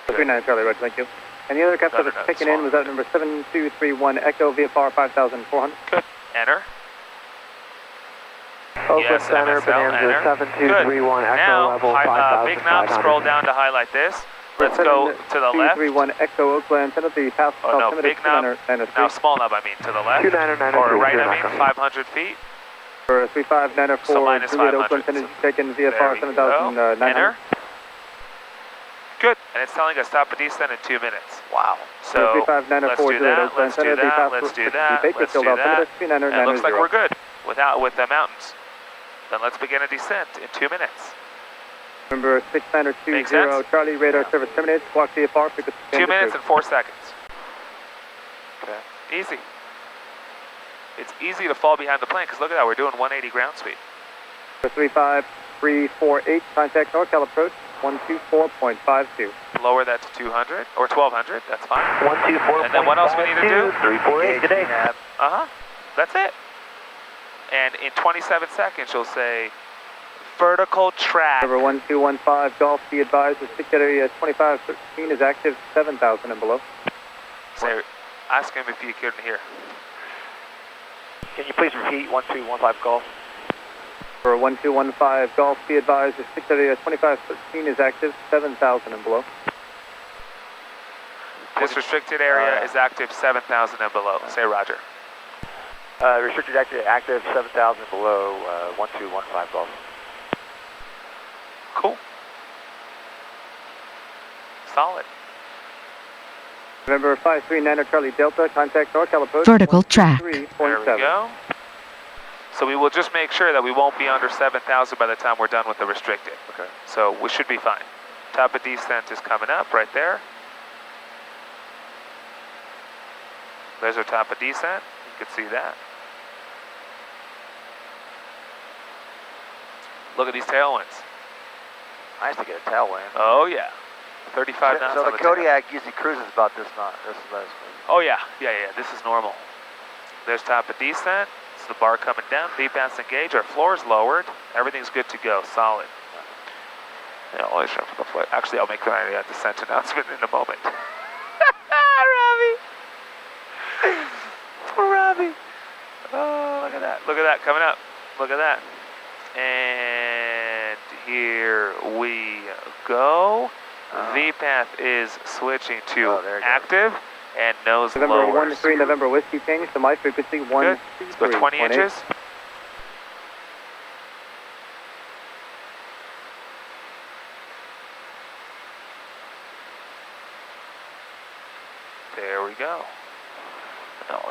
39 Charlie, right, thank you. And the other craft that was taken in was out number 7231 Echo VFR 5400. Good. Enter. Oakland Yes, Center, MSL, Bonanza enter. 7231 Echo Now, level 5500. big knob, scroll down to highlight this. Let's go to the left. 231 Echo Oakland Center, the path Oh no, big knob. No, small knob, I mean, to the left. 2990 Or right, I mean, 500 feet. For 3594, So minus Juliet 500. Oakland Center, So taken there VFR we go. 7900. Enter. Good. And it's telling us stop a descent in 2 minutes. Wow. So let's 3594 do Juliet that, Oakland let's do Center, the that, path let's do that, Baker let's do Field Altimeter, that. And it looks like 3990. we're good with the mountains. Then let's begin a descent in 2 minutes. Number Make 6920 sense? Charlie, radar service terminated, walk VFR, pick up 2 minutes and 4 seconds. Okay. Easy. It's easy to fall behind the plane because look at that, we're doing 180 ground speed. 35348, contact NorCal approach, 124.52. Lower that to 200 or 1200, that's fine. 124.52. And then what else we need to do? 348 today. That's it. And in 27 seconds, you'll say vertical track. Number 1215 Golf, be advised, the stick area 2513 is active 7,000 and below. Say, ask him if you couldn't hear. Can you please repeat 1215 Golf? For 1215 Golf, be advised, the stick area 2513 is active 7,000 and below. This restricted area is active 7,000 and below. Say Roger. Restricted active 7,000 below 1215 Golf. Cool. solid. November 539 Charlie Delta, contact NorCal approach. Vertical track. There we go. So we will just make sure that we won't be under 7,000 by the time we're done with the restricted. Okay. So we should be fine. Top of descent is coming up right there. There's our top of descent. You can see that. Look at these tailwinds. Nice to get a tailwind. Oh yeah. 35 knots So on the the tail. Kodiak usually cruises about this knot. This is less. Oh yeah. This is normal. There's top of descent. This is the bar coming down. VPAS engaged. Our floor is lowered. Everything's good to go. Solid. Yeah, always try for the flight. Actually, I'll make that descent announcement in a moment. Robbie. Poor Robbie. Oh, look at that. Look at that coming up. Look at that. And here we go. VPAth is switching to active and nose November lowers. 13 November Whiskey change to my frequency 123. Good. Let's go 20 inches. There we go.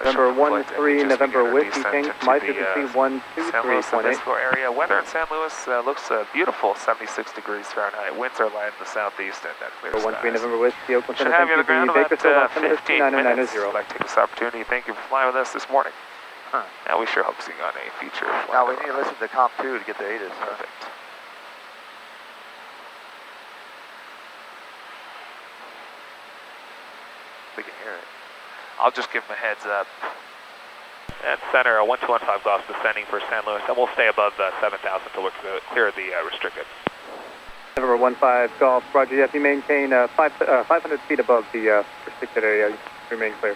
November 13 November Whiskey change to my frequency 123.8. Area. Weather in San Luis looks beautiful, 76 degrees Fahrenheit. Winds are light in the southeast and that clear skies. 13 November Whiskey, Oakland Should Center, have you on the ground about 15 minutes. 990. I'd like to take this opportunity. Thank you for flying with us this morning. Now we sure hope to see you on a feature. Now we need to listen to Comp 2 to get the ATIS. Perfect. We can hear it. I'll just give them a heads up. And center 1215 Golf descending for San Luis, and we'll stay above 7,000 until we're clear of the restricted. November 15 Golf, Roger. If you maintain 500 feet above the restricted area, you remain clear.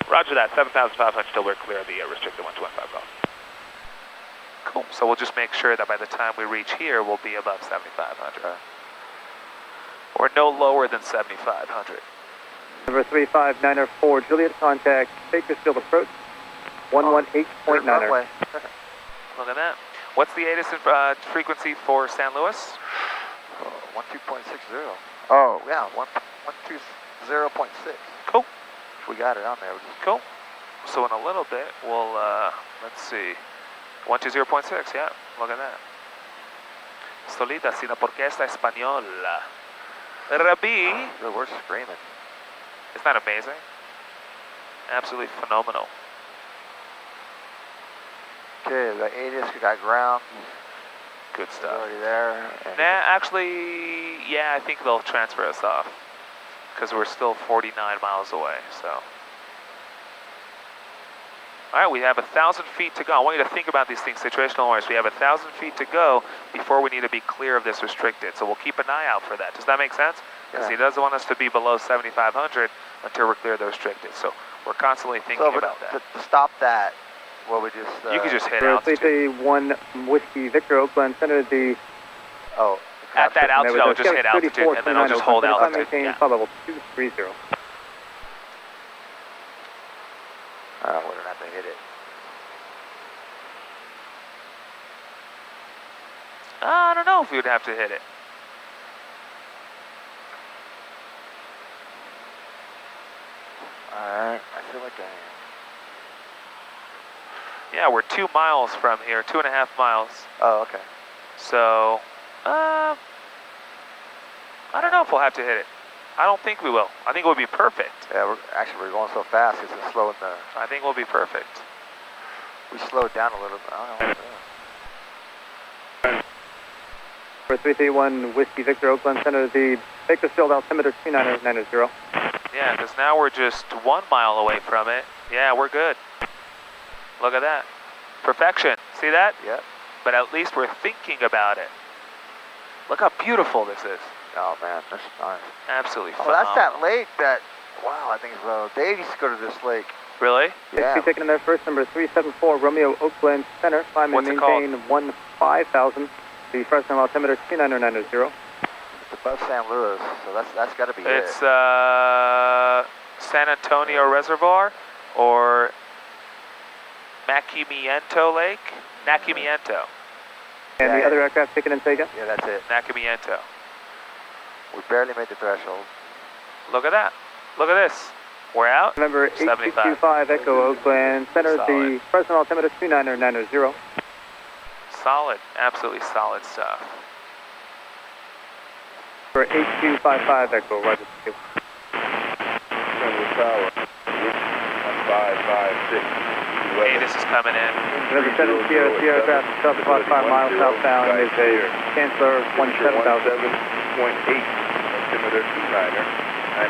Roger that, 7,500 till we're clear of the restricted 1215 Golf. Cool, so we'll just make sure that by the time we reach here, we'll be above 7,500. Or no lower than 7,500. Number 35904 Juliet, contact Bakersfield approach 118.9. Look at that. What's the ATIS frequency for San Luis? 12.60. Oh, yeah, 120.6. Cool. We got it on there. Cool. So in a little bit, we'll, let's see, 120.6, yeah, look at that. Solita, sin orquesta española. Rabi. We're screaming. Isn't that amazing? Absolutely phenomenal. Okay, we got ATIS, we got ground. Good It's stuff. already there. Nah, actually, yeah, I think they'll transfer us off. Because we're still 49 miles away, so. All right, we have 1,000 feet to go. I want you to think about these things situational awareness. We have 1,000 feet to go before we need to be clear of this restricted. So we'll keep an eye out for that. Does that make sense? Because he doesn't want us to be below 7,500 until we're clear of the restricted. So we're constantly thinking about that. To stop that, well, we just... you can just hit altitude. 1 Whiskey Victor, Oakland Center, the... Oh. At that altitude, I'll just hit altitude, and then I'll just hold altitude. Maintain flight level 230. We're going to have to hit it. I don't know if we would have to hit it. Alright, I feel like I am. Yeah, we're 2 miles from here, 2.5 miles. Oh, okay. So, I don't know if we'll have to hit it. I don't think we will. I think it would be perfect. Yeah, we're going so fast, it's slowing the... I think we'll be perfect. We slowed down a little bit. I don't know. For 331 Whiskey Victor, Oakland Center, the Bakersfield altimeter 2990. Yeah, because now we're just 1 mile away from it. Yeah, we're good. Look at that. Perfection. See that? Yep. But at least we're thinking about it. Look how beautiful this is. Oh, man, that's nice. Absolutely Oh, phenomenal. that's that lake that... Wow, I think Dave used to go to this lake. Really? Yeah. Whiskey taken in there first, number 374 Romeo, Oakland Center. Climb and What's it maintain 15,000. The Fresno altimeter 2990. It's above San Luis, so that's got to be It's it. San Antonio Reservoir or Nacimiento Lake? Nacimiento. And Yeah, the other aircraft taken in Sega? Yeah, that's it. Nacimiento. We barely made the threshold. Look at that. Look at this. We're out. November 8225 Echo Oakland Center, the present altimeter 29990. Solid, absolutely solid stuff. For 8255 Echo, roger. Tower, 1556. Hey, this is coming in. November 7 Sierra Sierra traffic south about 5 miles southbound is a Chancellor 17000. 7.8, altimeter 29er.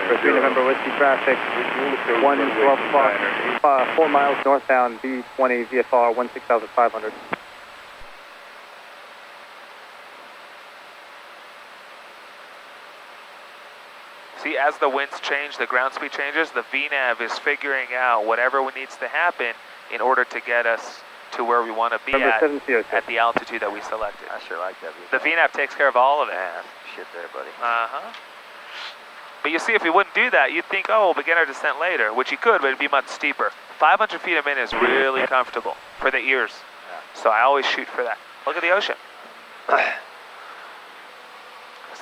For 3 November Whiskey traffic, 112 o'clock, 4 miles northbound, B20 VFR 16500. See, as the winds change, the ground speed changes, the VNAV is figuring out whatever needs to happen in order to get us to where we want to be at the altitude that we selected. I sure like that. The VNAV takes care of all of it. Man, shit there, buddy. Uh-huh. But you see, if we wouldn't do that, you'd think, oh, we'll begin our descent later, which you could, but it'd be much steeper. 500 feet a minute is really comfortable for the ears. Yeah. So I always shoot for that. Look at the ocean. Isn't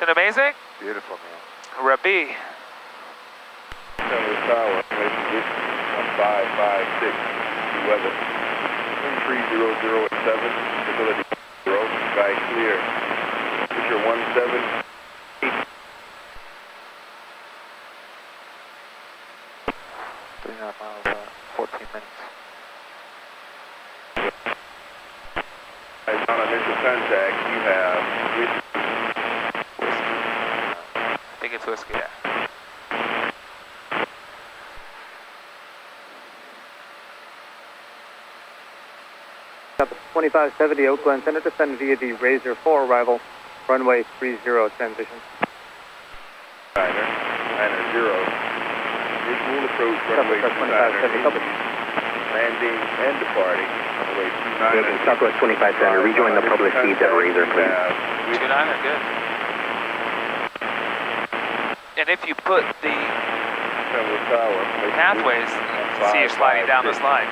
it amazing? Beautiful, man. Rabi. Tower, 1556, weather. 300 at 7, stability 0, sky clear. Picture 17. 39 miles, 14 minutes. On initial contact, you have I think it's whiskey, yeah. South 2570 Oakland Center, descend via the Razor 4 arrival, runway 30 transition. 9er, 0. Visual approach, runway 29er, landing and departing, runway 29er. Southwest 25 Center, rejoin the public feeds at Razor, please. 29er, good. And if you put the pathways, see you're sliding down the slide.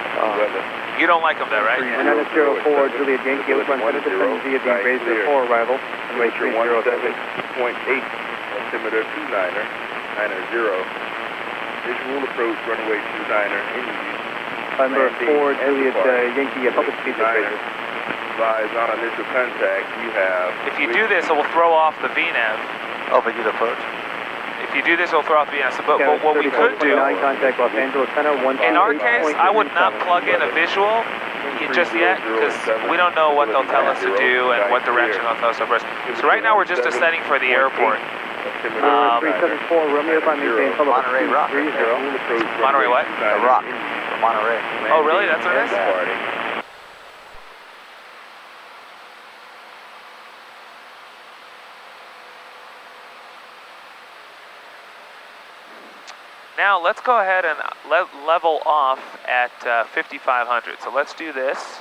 You don't like them though, right? 904 Juliet Yankee Oakland Center, descend via the Razor 4 arrival, runway 30 transition. 17.8, altimeter 29er, 9er, 0. Visual approach, runway 29er, in use. Number 4 Juliet Yankee, public speed Razor. Advise on initial contact, you have... If you do this, it will throw off the VNAV. Oh, but you the approach? If you do this, it'll throw off the VNAV. But what we could do, contact Los Angeles Center, in our case, I would not plug in a visual just yet, because we don't know what they'll tell us to do and what direction they'll tell us to press. So right now we're just descending for the airport. 374 Romeo by maintain Monterey Rock. 30. Monterey what? The Rock from Monterey. Oh really, that's what it is? Now let's go ahead and level off at 5,500. So let's do this.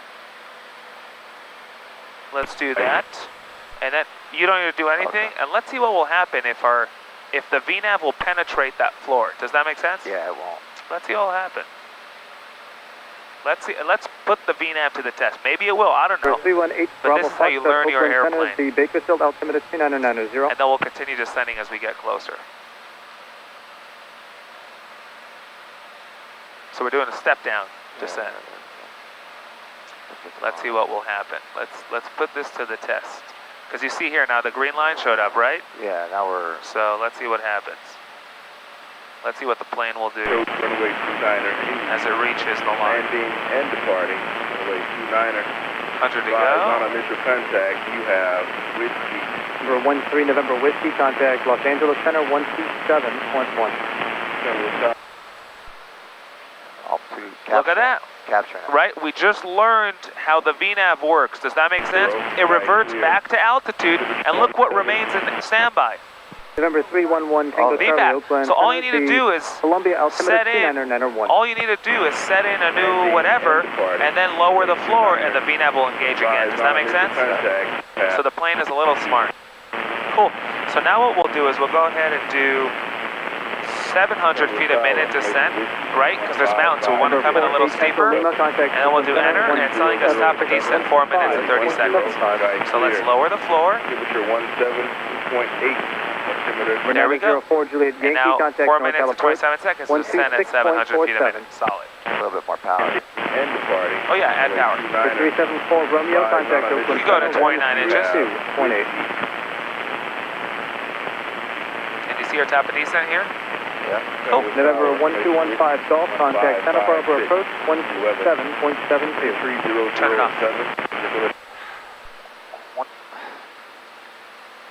Let's do that. And then you don't need to do anything. And let's see what will happen if the VNAV will penetrate that floor. Does that make sense? Yeah, it won't. Let's see what will happen. Let's see. Let's put the VNAV to the test. Maybe it will. I don't know. 318 But this is how you learn your airplane. The Bakersfield altimeter 29990. And then we'll continue descending as we get closer. So we're doing a step down descent. Let's see what will happen. Let's put this to the test. Because you see here now the green line showed up, right? Yeah, now we're... So let's see what happens. Let's see what the plane will do Runway 29er, as it reaches the line. landing and departing, runway 29er. 100 to Advise on go. initial contact, you have Whiskey. Number 13 November Whiskey, contact Los Angeles Center 127.1. Look at that. Capturing it. Right? We just learned how the VNAV works. Does that make sense? It reverts back to altitude, and look what remains in standby. November 311 Tango Charlie VBAC. Oakland. So all you need to do is Columbia altimeter set in. 29901. All you need to do is set in a new whatever, and then lower the floor, and the VNAV will engage again. Does that make sense? So the plane is a little smart. Cool. So now what we'll do is we'll go ahead and do 700 feet a minute descent, right? Because there's mountains, so we want to come in a little steeper. And then we'll do enter, and it's telling us stop for descent 4 minutes and 30 seconds. So let's lower the floor. Temperature 17.8. altimeter. There we go. 04 Juliet And Yankee, now contact 4 north minutes and approach. 27 seconds to descend at 700 feet a minute. Solid. A little bit more power. And departing. Oh yeah, add power. 374 Romeo, contact Oakland. You go to 29 inches. 2.8. Can you see our top of descent here? Yeah. Cool. November 1215 Golf, contact Santa Barbara approach 17.72. 3007. Turn it off. Can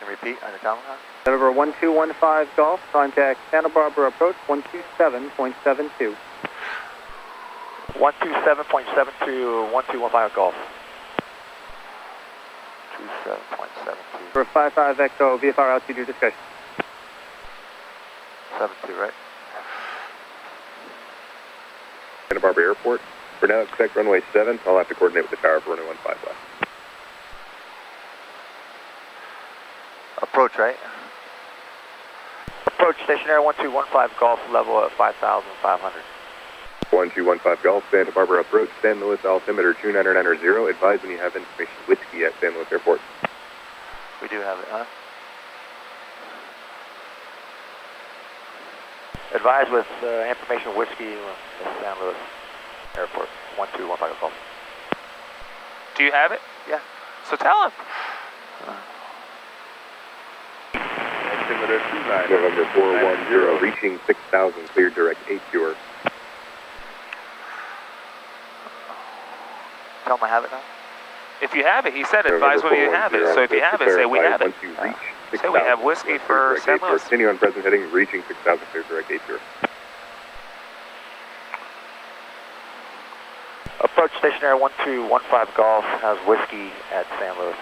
you repeat on the Tomahawk? November 1215 Golf, contact Santa Barbara approach 127.72. 127.72, 1215 Golf. 27.72. For 55 Echo, VFR altitude discussion. 72, right? Santa Barbara Airport. For now, expect runway 7. I'll have to coordinate with the tower for runway 15 left. Approach, right? Approach stationary 1215 Golf, level at 5,500. 1215 Golf, Santa Barbara approach, San Luis altimeter 2990. Advise when you have information whiskey at San Luis Airport. We do have it, huh? Advise with information whiskey at San Luis Airport, 1215 Golf. Do you have it? Yeah. So tell him. Altimeter 29. November 410, reaching 6,000, cleared direct 8 cure. Tell him I have it now. If you have it, he said advise when you have it. So if you have it, say we have it. Once you reach 6,000, Say we have whiskey for San Luis. Continue on present heading, reaching 6,000, cleared direct 8 cure. Approach stationary 1215 Golf, has whiskey at San Luis.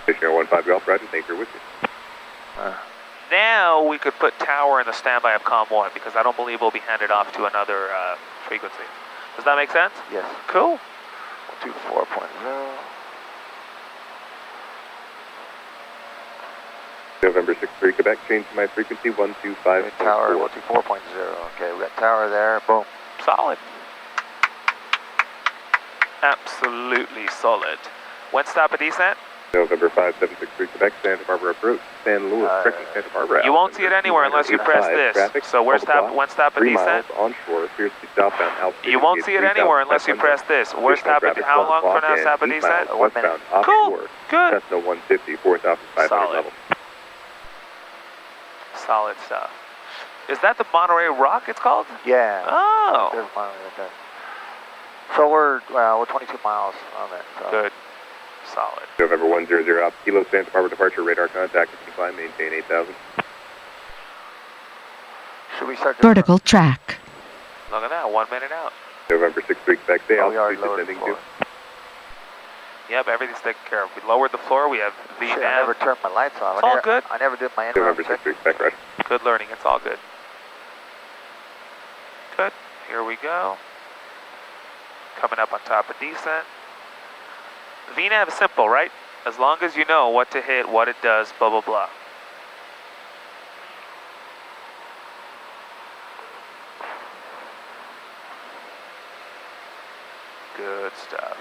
Stationary 15 Golf, roger, thank you for whiskey. Now we could put tower in the standby of COM 1 because I don't believe we'll be handed off to another frequency. Does that make sense? Yes. Cool. 124.0. November 63 Quebec, change to my frequency 125. Tower 124.0. Okay, we got tower there. Boom. Solid. Absolutely solid. When stop at descent? November 5763 Quebec, Santa Barbara approach, San Luis, correcting Santa Barbara. You won't see it anywhere unless you press this. Traffic, So when stop at 3 descent? miles onshore, appears to be southbound altitude. You won't see it anywhere unless you press this. Where stop at, how long for now stop at descent? 1 minute. Westbound Cool. offshore, Good. Cessna 150, 4,500 Solid. level. Solid stuff. Is that the Monterey Rock it's called? Yeah. Oh. There's one right there. So we're 22 miles on it. So. Good. Solid. November 100 Alpha Kilo, Santa Barbara departure, radar contact, climb, maintain 8,000. Should we start Vertical track. Look at that, 1 minute out. November 6 weeks back day, we already altitude lowered the descending floor. to. Yep, everything's taken care of. We lowered the floor, we have the Shit, I never turned my lights on. It's all good. I never did my November in-round 6 check. weeks back, right? Good learning, it's all good. Good, here we go. Coming up on top of descent. VNAV is simple, right? As long as you know what to hit, what it does, blah, blah, blah. Good stuff.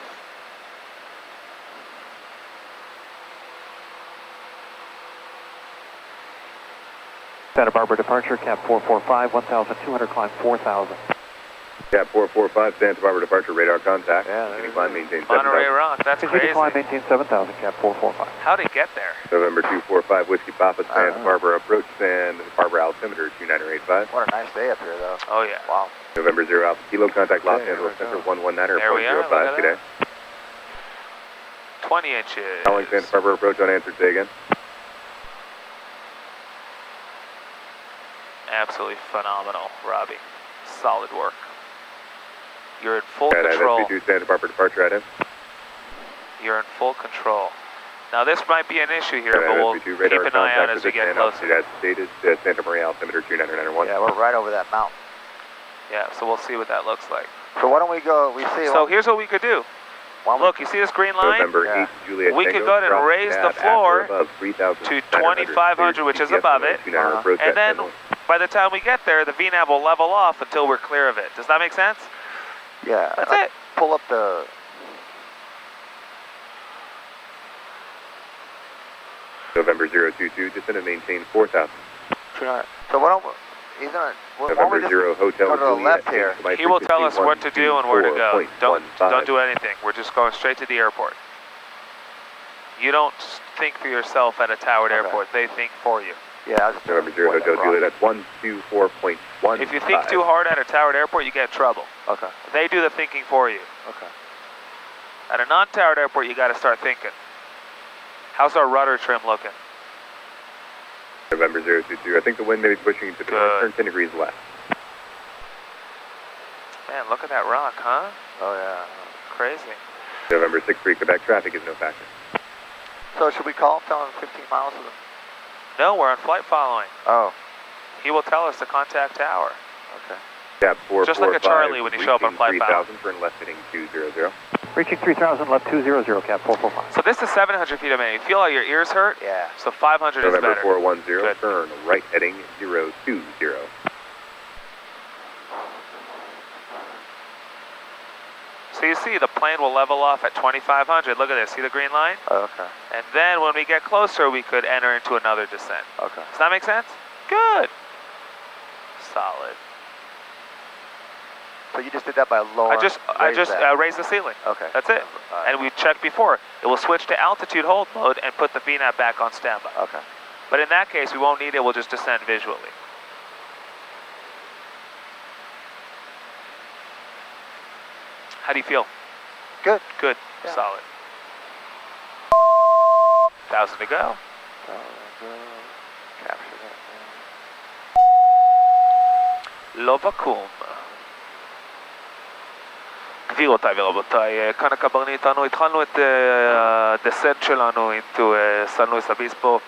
Santa Barbara departure, cap 445, 1,200, climb 4,000. Cap 445, Santa Barbara departure, radar contact. Yeah, Continue climb, maintain Monterey 7,000. Rock, that's Continue crazy. climb, maintain 7,000, cap 445. How'd it get there? November 245, Whiskey Papa, Santa Barbara approach, Santa Barbara altimeter 2985. What a nice day up here, though. Oh yeah. Wow. November 0 Alpha Kilo, contact Los Okay, Angeles here we Center go. 119er, There we are, look 0.05, at good day. 20 inches. Calling Santa Barbara approach unanswered, say again. Absolutely phenomenal, Robbie. Solid work. You're in full At control. SB2 Santa Barbara departure at him. You're in full control. Now this might be an issue here, but we'll keep an eye out as we get closer. As stated, Santa Maria altimeter 2991. Yeah, we're right over that mountain. Yeah, so we'll see what that looks like. So why don't we go? We see. So here's what we could do. Look, you see this green line? November Yeah. 8 Juliet We could Tango, go ahead and drop raise the nav floor after above 3,900, to 2,500, which is above it. And then by the time we get there, the VNAV will level off until we're clear of it. Does that make sense? Yeah. That's it. Pull up the. November 022, descend and maintain 4,000. So what don't he's gonna, November 0 Hotel go to the Juliet, left here. He will tell us what to do and where to go. Don't do anything. We're just going straight to the airport. You don't think for yourself at a towered airport. They think for you. Yeah. November 0 Hotel Juliet, that's 124.1. If you think too hard at a towered airport, you get in trouble. Okay. They do the thinking for you. Okay. At a non-towered airport, you got to start thinking. How's our rudder trim looking? November 022, I think the wind may be pushing to the north, turn 10 degrees left. Man, look at that rock, huh? Oh yeah. Crazy. November 63, Quebec traffic is no factor. So should we call him, tell him 15 miles of them? No, we're on flight following. Oh. He will tell us to contact tower. Okay. Cab 445, just like a Charlie when you show up on flight following. 3,000, turn left heading 200. Reaching 3,000, left 200, Cap 445. So this is 700 feet a minute. You feel like your ears hurt? Yeah. So 500 November is better. 410, Good. turn right heading 020. So you see the plane will level off at 2,500. Look at this. See the green line? Oh, okay. And then when we get closer, we could enter into another descent. Okay. Does that make sense? Good. Solid. So you just did that by lowering. I just raised the ceiling. Okay. That's it. And we checked before. It will switch to altitude hold mode and put the VNAV back on standby. Okay. But in that case, we won't need it. We'll just descend visually. How do you feel? Good. Good. Yeah. Solid. 1,000 to go. Capture that. לובקום. גבירותיי ורבותיי, כאן הקברני איתנו, התחלנו את הדסנט שלנו into סן לואיס אביספו.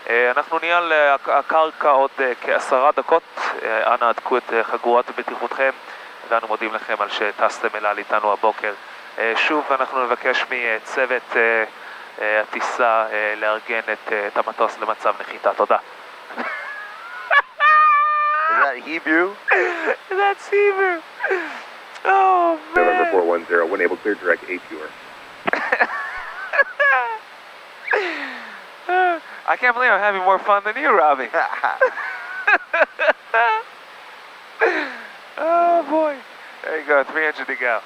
אנחנו נהיה על הקרקע עוד כ10 דקות, אנא הדקו את חגורת בטיחותכם, ואנו מודים לכם על שטסתם אליי איתנו הבוקר. שוב אנחנו נבקש מצוות הטיסה לארגן את המטוס למצב נחיתה. תודה. Is that Hebrew? That's Hebrew. Oh, man. November 410, when able, clear direct APR. I can't believe I'm having more fun than you, Robbie. Oh, boy. There you go, 300 to go.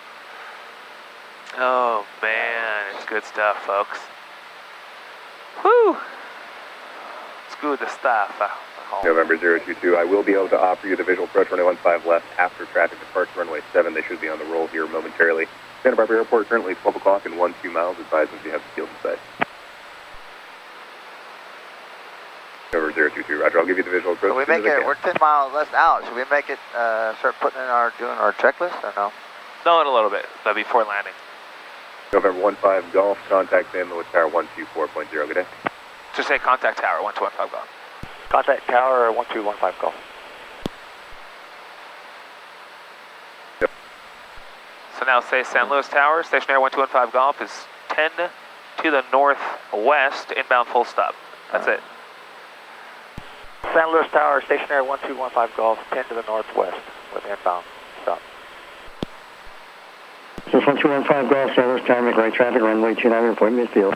Oh, man, it's good stuff, folks. Whew. It's good stuff. November 022, I will be able to offer you the visual approach runway 15 left after traffic departs runway 7. They should be on the roll here momentarily. Santa Barbara Airport, currently 12 o'clock and 12 miles. Advise once you have the field in sight. November 022, Roger, I'll give you the visual approach. So we make it, we're 10 miles less out. Should we make it, start putting in doing our checklist or no? No, in a little bit, but before landing. November 15 Golf, contact San Luis Tower 124.0, good day. Just say contact tower, 1215 Golf. Contact tower 1215 Golf. Yep. So now say San Luis Tower, stationary 1215 Golf is 10 to the northwest, inbound full stop. That's it. San Luis Tower, stationary 1215 Golf, 10 to the northwest with inbound stop. So 1215 Golf, San Luis Tower, make right traffic, runway 29, report midfield.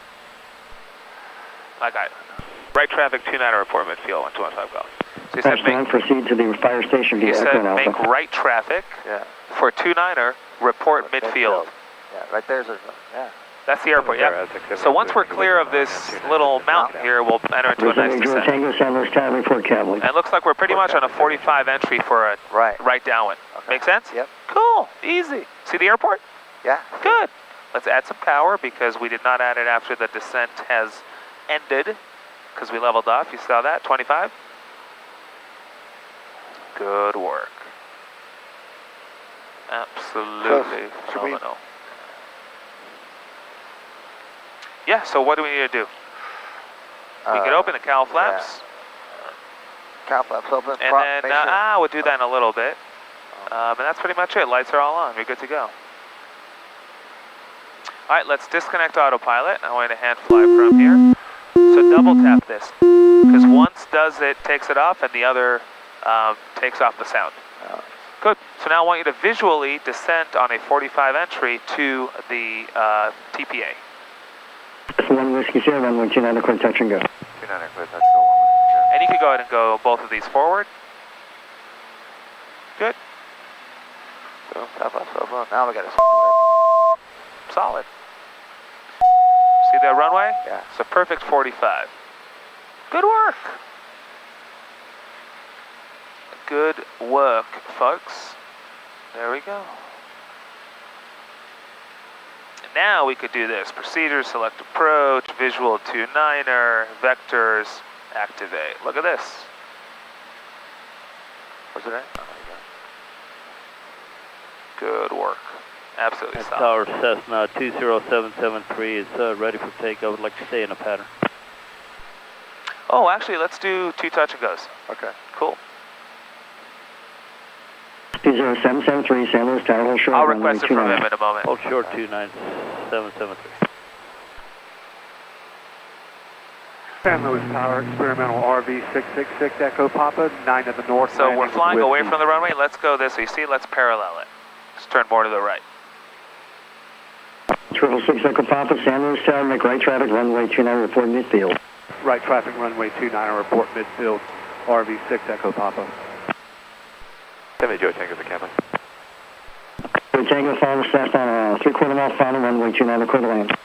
I got it. Right traffic, 29 report midfield, 1215 Golf. So he said make, proceed to the fire station via Echo and Alpha. He said make right traffic for 29er, report midfield. Yeah, right there's a, yeah. That's the airport, yeah. So once we're clear of this little mountain here, we'll enter into a nice descent. And it looks like we're pretty much on a 45 entry for a right downwind. Okay. Make sense? Yep. Cool, easy. See the airport? Yeah. Good. Let's add some power because we did not add it after the descent has ended because we leveled off. You saw that? 25? Good work. Absolutely phenomenal. Yeah, so what do we need to do? We can open the cowl flaps. Yeah. Cowl flaps open. And then, we'll do that in a little bit. And that's pretty much it. Lights are all on. You're good to go. All right, let's disconnect autopilot. I'm going to hand fly from here. So double tap this, because once does it, takes it off, and the other takes off the sound. Good. So now I want you to visually descend on a 45 entry to the TPA. One Whiskey 0, 119 on the touch and go. 29er, clear touch go 1 And you could go ahead and go both of these forward. Good. Boom, top off, cell phone. Now we got a circle Solid. See that runway? Yeah. It's a perfect 45. Good work. Good work, folks. There we go. And now we could do this. Procedures, select approach, visual 29er, vectors, activate. Look at this. What's it at? Oh, Good work. Absolutely That's solid. Tower Cessna 20773 is ready for takeoff. Would like to stay in a pattern. Oh, actually, let's do 2 touch and goes. Okay. Cool. 20773, San Luis Tower, hold short. I'll request it from him in a moment. Hold short 29773. San Luis Tower, experimental RV 666 Echo Papa, 9 of the north. So we're landing flying with away the- from the runway. Let's go this way. You see, let's parallel it. Let's turn more to the right. 666 Echo Papa, San Luis Tower, make right traffic, runway 29, report midfield. Right traffic, runway 29, report midfield, RV 6 Echo Papa. Semi Joe Tango, the captain. Tango, follow Cessna, 3/4 mile final, runway 29, clear to land.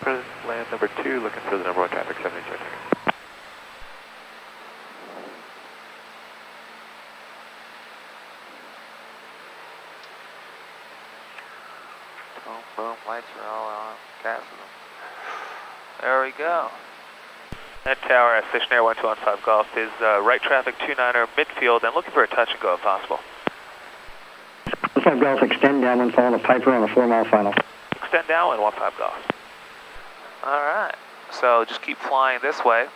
Present land number 2, looking for the number 1 traffic, 70 Joe Tango. Boom, boom, lights are all on. Gas them. There we go. That tower at stationary 1215 Golf is right traffic 29er midfield and looking for a touch and go if possible. 15 Golf, extend down and follow the Piper on the 4-mile final. Extend down and 15 Golf. All right. So just keep flying this way.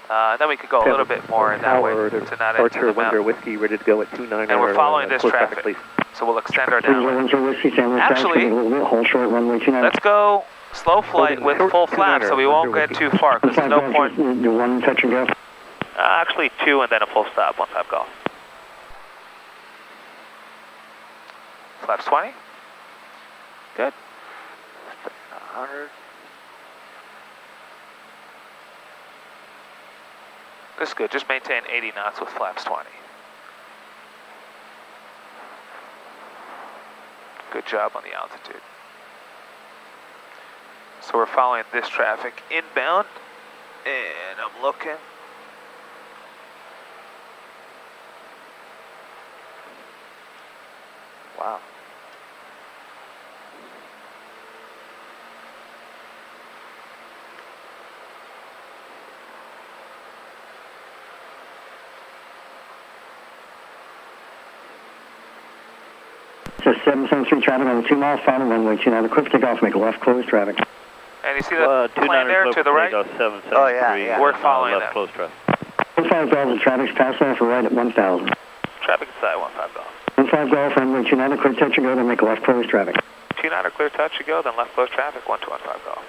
Then we could go a little bit more in that way to not enter the mountain. Whiskey, ready to go at 29. And we're following this traffic, so we'll extend our downwind. Actually, hold short, runway 29. let's go slow flight with full flap so we won't get too far because there's no point. Do 1 touch and go. Actually 2 and then a full stop, 15 Golf. Flaps 20. Good. 100. This is good. Just maintain 80 knots with flaps 20. Good job on the altitude. So we're following this traffic inbound, and I'm looking. Wow. So 773 traffic on the 2-mile final, runway 29, quick takeoff, make a left close traffic. And you see the plane there to the right? Oh, yeah. We're following left that. close traffic. 15 Golf, the traffic's passed off for right at 1,000. Traffic inside 15 Golf. 15 Golf, runway 29, quick touch and go, then make a left close traffic. 29er clear touch to go, then left close traffic, 1215 Golf.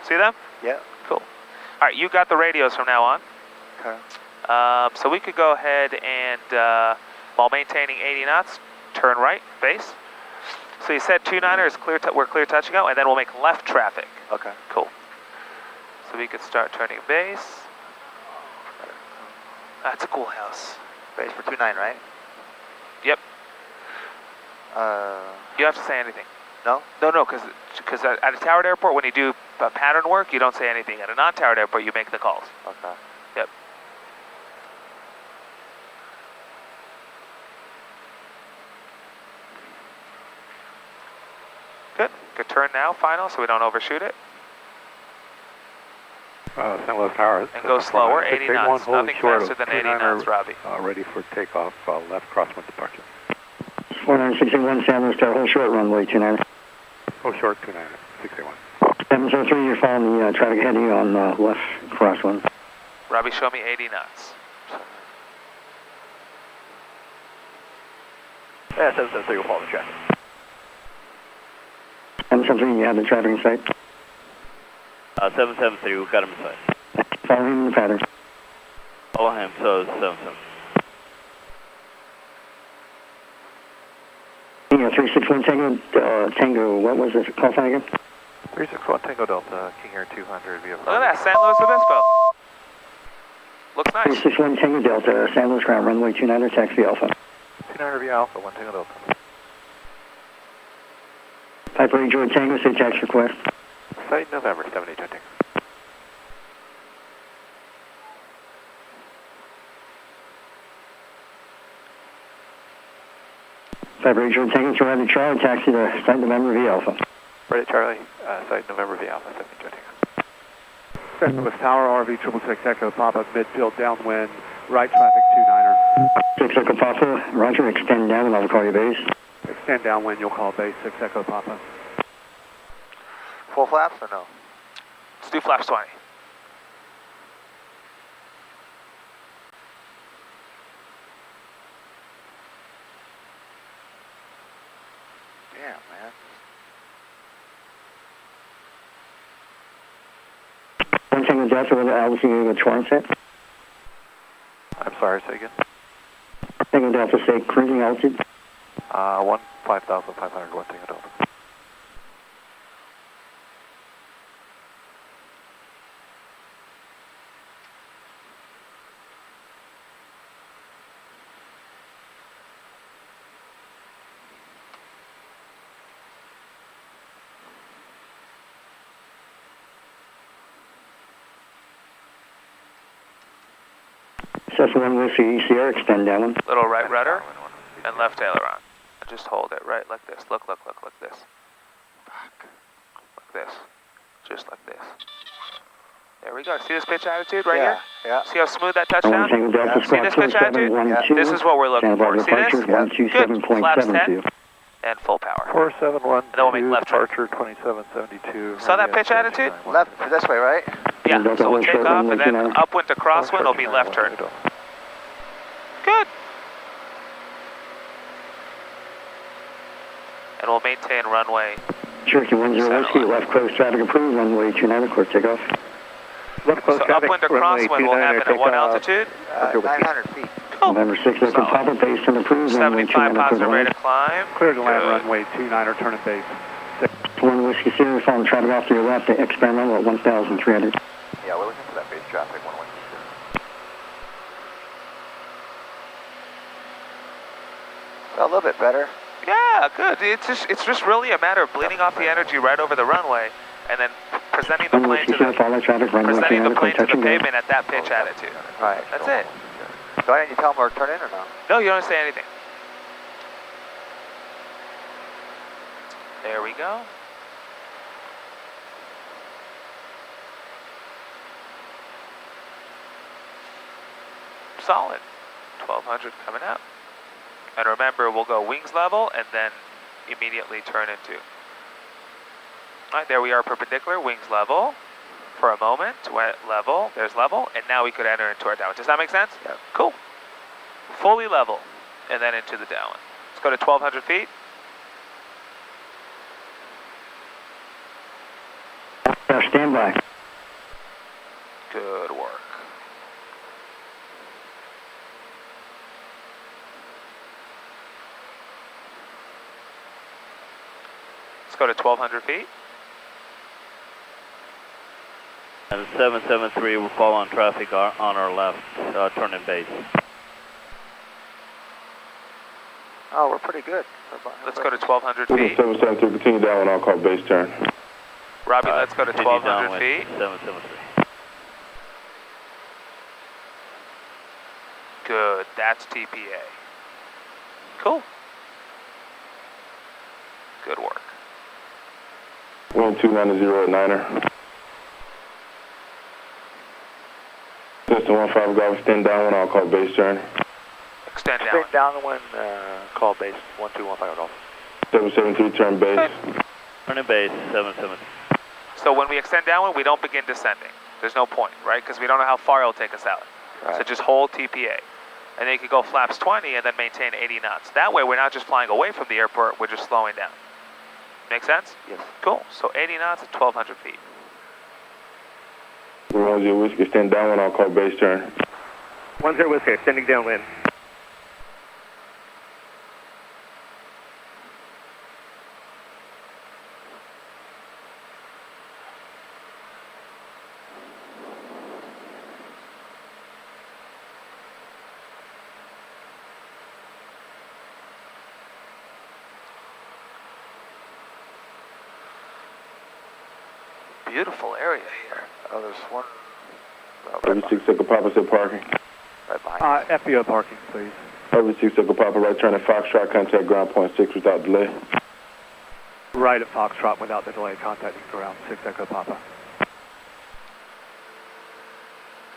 See them? Yeah. Cool. All right, you got the radios from now on. Okay. So we could go ahead and, while maintaining 80 knots, turn right, base. So you said 29er is clear, we're clear touch and go, and then we'll make left traffic. Okay. Cool. So we could start turning base. That's a cool house. Base for 29, right? Yep. You don't have to say anything. No? No, because at a towered airport, when you do pattern work, you don't say anything. At a non-towered airport, you make the calls. Okay. Yep. Good. Good turn now, final, so we don't overshoot it. San Luis Tower. And go slower, 80 knots. Nothing faster than 80 knots, Robbie. Ready for takeoff, left crosswind departure. 4961 San Luis Tower, hold short, runway 29. Hold short, 29, 681. 703, you're following the traffic ahead of you on left crosswind. Robbie, show me 80 knots. Yeah, 773 will follow the traffic. 773, you have the traffic in sight. 773, we've got him in sight. Follow him in the pattern. Follow him, so 77. Yeah, 361 Tango, Tango, what was this call sign again? 361 Tango Delta, King Air 200 via Look at that, San Luis Obispo. Looks nice. 361 Tango Delta, San Luis ground, runway 29er, taxi Alpha. 29er via Alpha, 1 Tango Delta. Piper George Tango, say tax request. Site November, 78 Tango. Piper George Tango, to Charlie Charlie, taxi to site November via Alpha. Ready Charlie, site November via Alpha, 78 Tango. Cessna West Tower, RV 666 Echo Papa, midfield downwind, right traffic 29er. 6 Echo Papa, roger, extend down and I'll call you base. Extend downwind, you'll call base 6 Echo Papa. Full flaps or no? Let's do flaps 20. Damn, man. One Tango Delta, with altitude with transit. I'm sorry, say again. Tango Delta, say cruising altitude. 15,500, 1 Tango Delta. Cessna 1 Whiskey ECR, extend down one. Little right rudder and left aileron. Just hold it right like this. Look this. Like this. Just like this. There we go. See this pitch attitude right here? Yeah. See how smooth that touchdown? See this pitch attitude? This is what we're looking for. See this? Good. Flaps 10 and full power. 471, and then we'll make left turn. departure 2772. Saw that pitch attitude? Left, this way, right? Yeah, so we'll take off and then upwind to crosswind will be left turn. Good. And we'll maintain runway. Cherokee 10 Whiskey, left close traffic approved, runway 29er, clear takeoff. Left close So traffic, upwind to crosswind will happen at what altitude? 900 feet. Cool. November 6 Echo Papa, base and approved, runway 75 29er, positive clear rate of climb. Clear to land, Good. runway 29er, turn at base. 1 Whiskey Sierra, following traffic off to your left, experimental at 1,300. Yeah, we're looking for that base traffic, 1 1. A little bit better. Yeah, good. It's just really a matter of bleeding off the energy right over the runway and then presenting the plane to the pavement at that pitch attitude. Right. That's it. So why didn't you tell them we're turn in or no? No, you don't say anything. There we go. Solid. 1200 coming out. And remember, we'll go wings level and then immediately turn into. All right, there we are, perpendicular, wings level. For a moment, level, there's level, and now we could enter into our downwind. Does that make sense? Yeah. Cool. Fully level, and then into the downwind. Let's go to 1,200 feet. Stand by. Good work. Let's go to 1,200 feet. And 773 will fall on traffic on our left, turning base. Oh, we're pretty good. Let's go to 1,200 feet. 773, continue down and I'll call base turn. Robbie, let's go to 1,200 feet. 773. Good, that's TPA. Cool. Good work. 1290 9er. Cessna 15 Golf, extend down and I'll call base turn. Extend down. Extend downwind, call base 1215 Golf. 773, turn base. Turning base, 773. So when we extend downwind, we don't begin descending. There's no point, right? Because we don't know how far it'll take us out. Right. So just hold TPA. And then you could go flaps 20 and then maintain 80 knots. That way we're not just flying away from the airport, we're just slowing down. Make sense? Yes. Cool. So 80 knots at 1,200 feet. 10 Whiskey, extend down and I'll call base turn. 10 Whiskey, extending downwind. beautiful area here. Oh, there's one. Over 6 Echo Papa said parking. Right behind. FBO parking, please. Over 6 Echo Papa, right turn at Foxtrot, contact ground point 6 without delay. Right at Foxtrot without the delay, contacting ground 6 Echo Papa.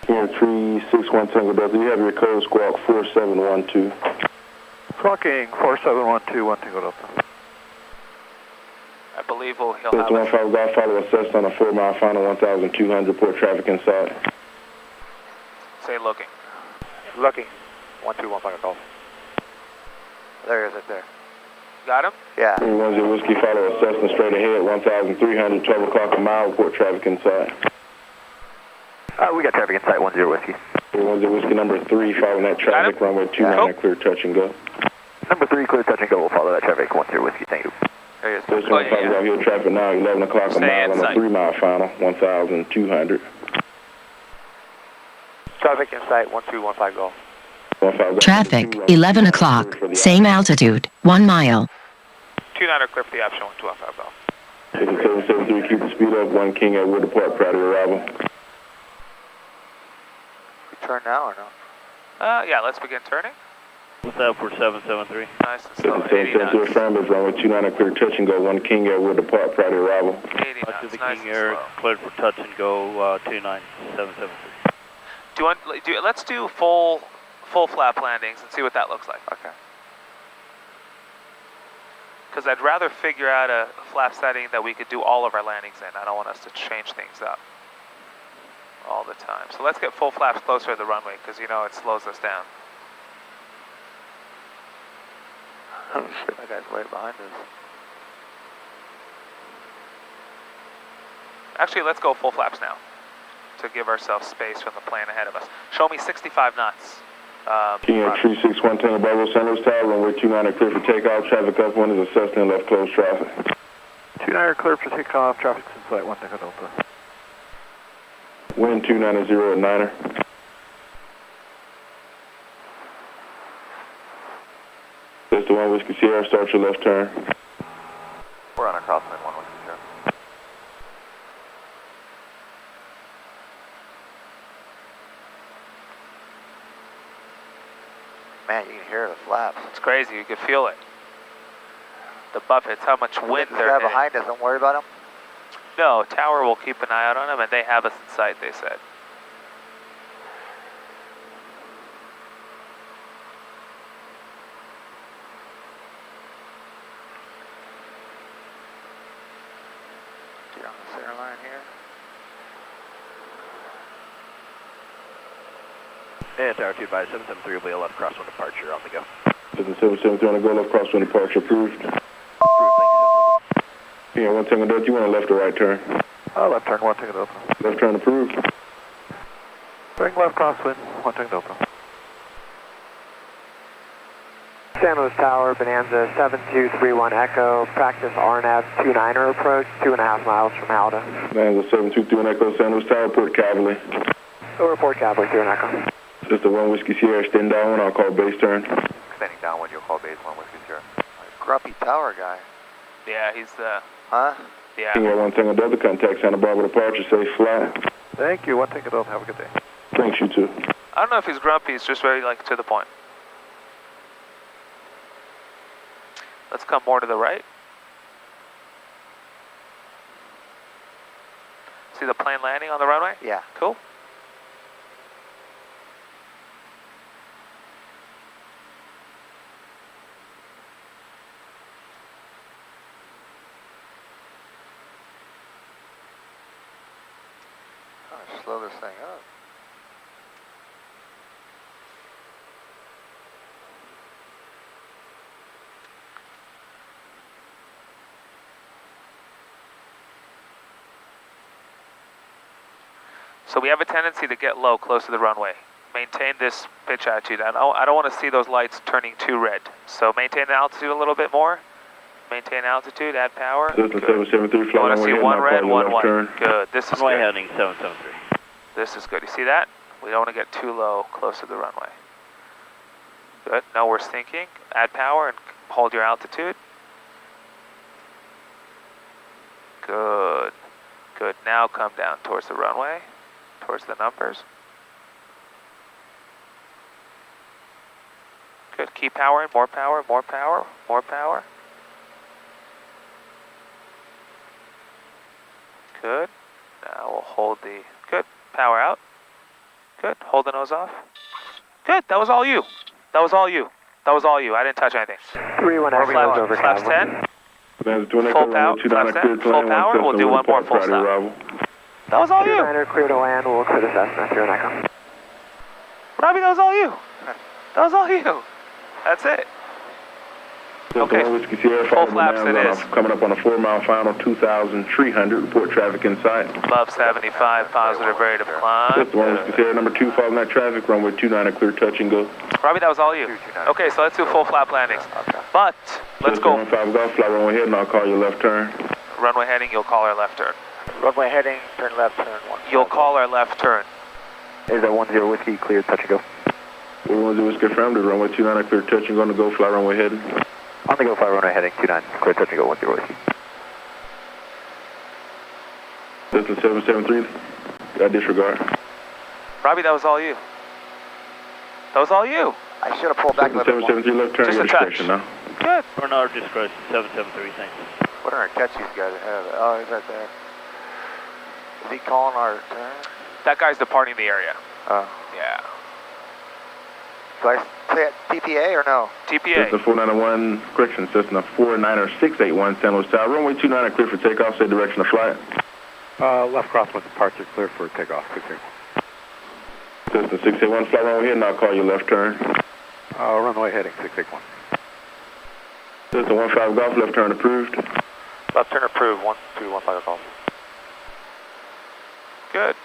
Here, 361 Tango Delta, you have your code squawk 4712. Trucking 4712, 1 Tango Delta. I believe he'll have Cessna 15 Golf, follow a Cessna on a 4-mile final, 1,200, port traffic inside. Say looking. Looking. 1215 Golf. There he is, right there. Got him? Yeah. 310 Whiskey, follow a Cessna straight ahead, 1,300, 12 o'clock a mile, port traffic inside. We got traffic inside, 10 Whiskey. 310 Whiskey, number 3, following that traffic, runway 29, clear touch and go. Number 3, clear touch and go. We'll follow that traffic, 10 Whiskey, thank you. There he is. Cessna out here, traffic now, 11 o'clock a mile on a 3-mile final, 1,200. Traffic in sight, 1215 Golf. Traffic, 11 o'clock, same altitude, 1 mile. 29 clear for the option, 1215 Golf. 773, keep the speed up, 1 King Edward, depart prior to arrival. Turn now or no? Yeah, let's begin turning. What's that for 773? Nice and slow, 80 knots. 773 affirmative, runway 29 clear touch and go, 1 King Edward, depart prior to arrival. 80 knots, To the nice King and Air, slow. cleared for touch and go, 29773. Let's do full flap landings and see what that looks like. Okay. Because I'd rather figure out a flap setting that we could do all of our landings in. I don't want us to change things up all the time. So let's get full flaps closer to the runway because you know it slows us down. Oh shit, that guy's way behind us. Actually, let's go full flaps now to give ourselves space from the plane ahead of us. Show me 65 knots. King Air 361 Tango Bravo, San Luis Tower, runway 29 clear for takeoff, traffic upwind is a Cessna and left closed traffic. 29 clear for takeoff, traffic's in sight, 1 Tango Delta. Wind 290 at Niner. That's the 1 Whiskey Sierra, start your left turn. We're on a crosswind, 1 Whiskey Sierra. Man, you can hear the flaps. It's crazy. You can feel it. The buffets, how much wind The they're guy hitting. behind us, don't worry about him. No, Tower will keep an eye out on them, and they have us in sight, they said. Get on the center line here. And Tower 2 by 773 will be a left crosswind departure on the go. 773 on the go, left crosswind departure approved. Approved, thank you. King Air 1 Tango Delta, you want a left or right turn? Left turn, 1 Tango Delta. Left turn approved. Bring left crosswind, 1 Tango Delta. San Luis Tower, Bonanza 7231 Echo, practice RNAV 29er approach, 2.5 miles from Halda. Bonanza 723 Echo, San Luis Tower, Port Cavalry. Report Cavalry, 2 Echo. Just the 1 Whiskey Sierra, extend downwind, I'll call base turn. Extending downwind, you'll call base 1 Whiskey Sierra. Grumpy tower guy. Yeah, he's the... Huh? Yeah. King Air 1 Tango Delta, contact Santa Barbara departure, safe flight. Thank you, 1 Tango Delta, have a good day. Thanks, you too. I don't know if he's grumpy, he's just very, to the point. Let's come more to the right. See the plane landing on the runway? Yeah. Cool. Slow this thing up. So we have a tendency to get low close to the runway. Maintain this pitch attitude. I don't want to see those lights turning too red. So maintain the altitude a little bit more. Maintain altitude, add power. Cessna 773, You want to see one red, one white. Turn. Good. This is Runway good. heading 773. This is good. You see that? We don't want to get too low close to the runway. Good. Now we're sinking. Add power and hold your altitude. Good. Good, now come down towards the runway, towards the numbers. Good, keep powering, more power, more power, more power. Good, now we'll hold the, good, power out. Good, hold the nose off. Good, that was all you. That was all you. That was all you, I didn't touch anything. 3-1 flaps over. Flaps 10. Full power, flaps 10, full power, we'll do one more full stop. That was all you. 29er clear to land, we'll look for the Cessna, 3 on Echo. Robbie, that was all you. That was all you. That's it. Okay, full flaps it is. Coming up on a 4-mile final, 2,300. Report traffic in sight. Above 75, positive rate of climb. That's the one with Sierra number 2, following that traffic, runway 29, clear touch and go. Robbie, that was all you. Okay, so let's do full flap landings. But, let's go. 15 golf, fly runway heading, I'll call you left turn. Runway heading, you'll call our left turn. Runway heading, turn left, turn 1. You'll call our left turn. Is that 10 Whiskey, clear touch and go. 10 Whiskey affirmed, runway 29, clear touch and go, to go, fly runway heading. On the go, fly runway heading, 29, clear touch and go, 10 Whiskey. Cessna 773, disregard. Robbie, that was all you. That was all you. I should have pulled back a little bit. 773 left turn, Just your a touch. discretion now. Good. For our discretion, 773, thanks. What are our catch these guys have? Oh, he's right there. Is he calling our turn? That guy's departing the area. Oh. Yeah. Do I say it TPA or no? TPA. Cessna 491, correction, Cessna 49681, San Luis Tower. Runway 29 clear for takeoff, say direction of flight. Left crosswind departure, clear for takeoff, 681. Cessna 681, fly runway heading, I'll call you left turn. Runway heading, 681. Cessna 15 golf, left turn approved. Left turn approved, 1215 golf. Good.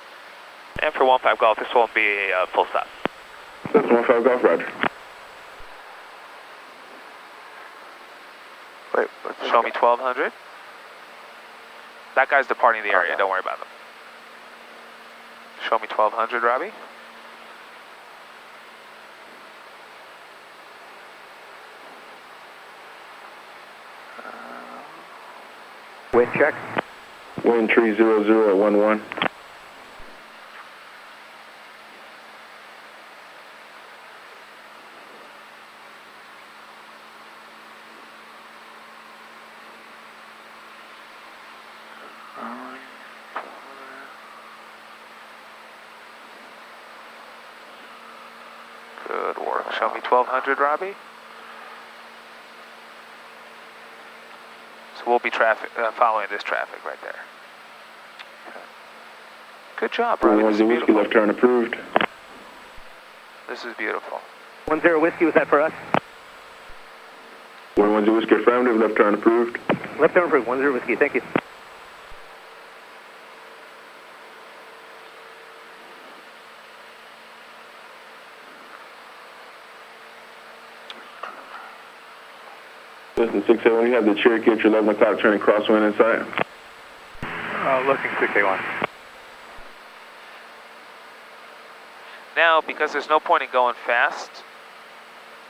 And for 15 golf, this won't be a full stop. Cessna 15 golf, roger. Wait, show me 1200. That guy's departing the area, don't worry about him. Show me 1200, Robbie. Wind check. Wind 300 at 11. Good work. Show me 1200, Robbie. So we'll be following this traffic right there. Okay. Good job, Robbie. This is beautiful. Left turn approved. This is beautiful. 10 Whiskey, was that for us? 10 Whiskey affirmative, left turn approved. Left turn approved, 10 Whiskey, thank you. Cessna 681, you have the Cherokee at your 11 o'clock turning crosswind in sight. Looking 681. Now, because there's no point in going fast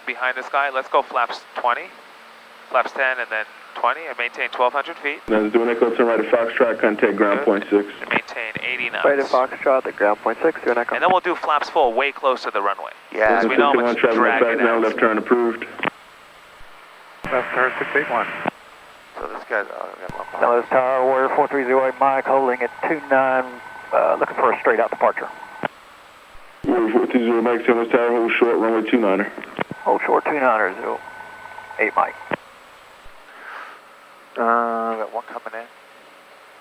behind this guy, let's go flaps 20, flaps 10, and then 20, and maintain 1200 feet. Now, let's do an echo, turn right at Foxtrot, contact ground point 6. And maintain 80 knots. Right at Foxtrot at ground point 6, do an echo. And then we'll do flaps full, way close to the runway. Yeah. Because we know how much drag it now, has. left turn approved. Left turn, 681. So this guy's, San Luis Tower, Warrior 4308 Mike, holding at 29, looking for a straight out departure. Warrior 430 Mike, San Luis Tower, hold short, runway 29er. Hold short, 29er, 08 Mike. got one coming in.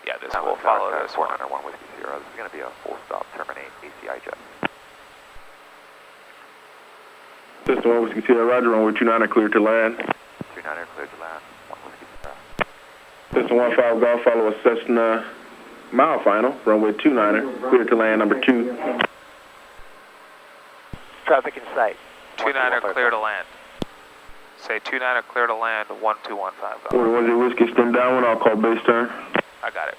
Yeah, this will follow this one. 401 Whiskey Sierra, this is going to be a full stop, terminate ACI jet. Cessna 1 Whiskey Sierra, roger, runway 29er, clear to land. 29er, clear to land, 1 Whiskey Sierra. Cessna 15 golf, follow a Cessna mile final, runway 29er, clear to land number 2. Traffic in sight. 29er clear to land. Say 29er clear to land, 1215 golf. 10 Whiskey, stem downwind, I'll call base turn. I got it.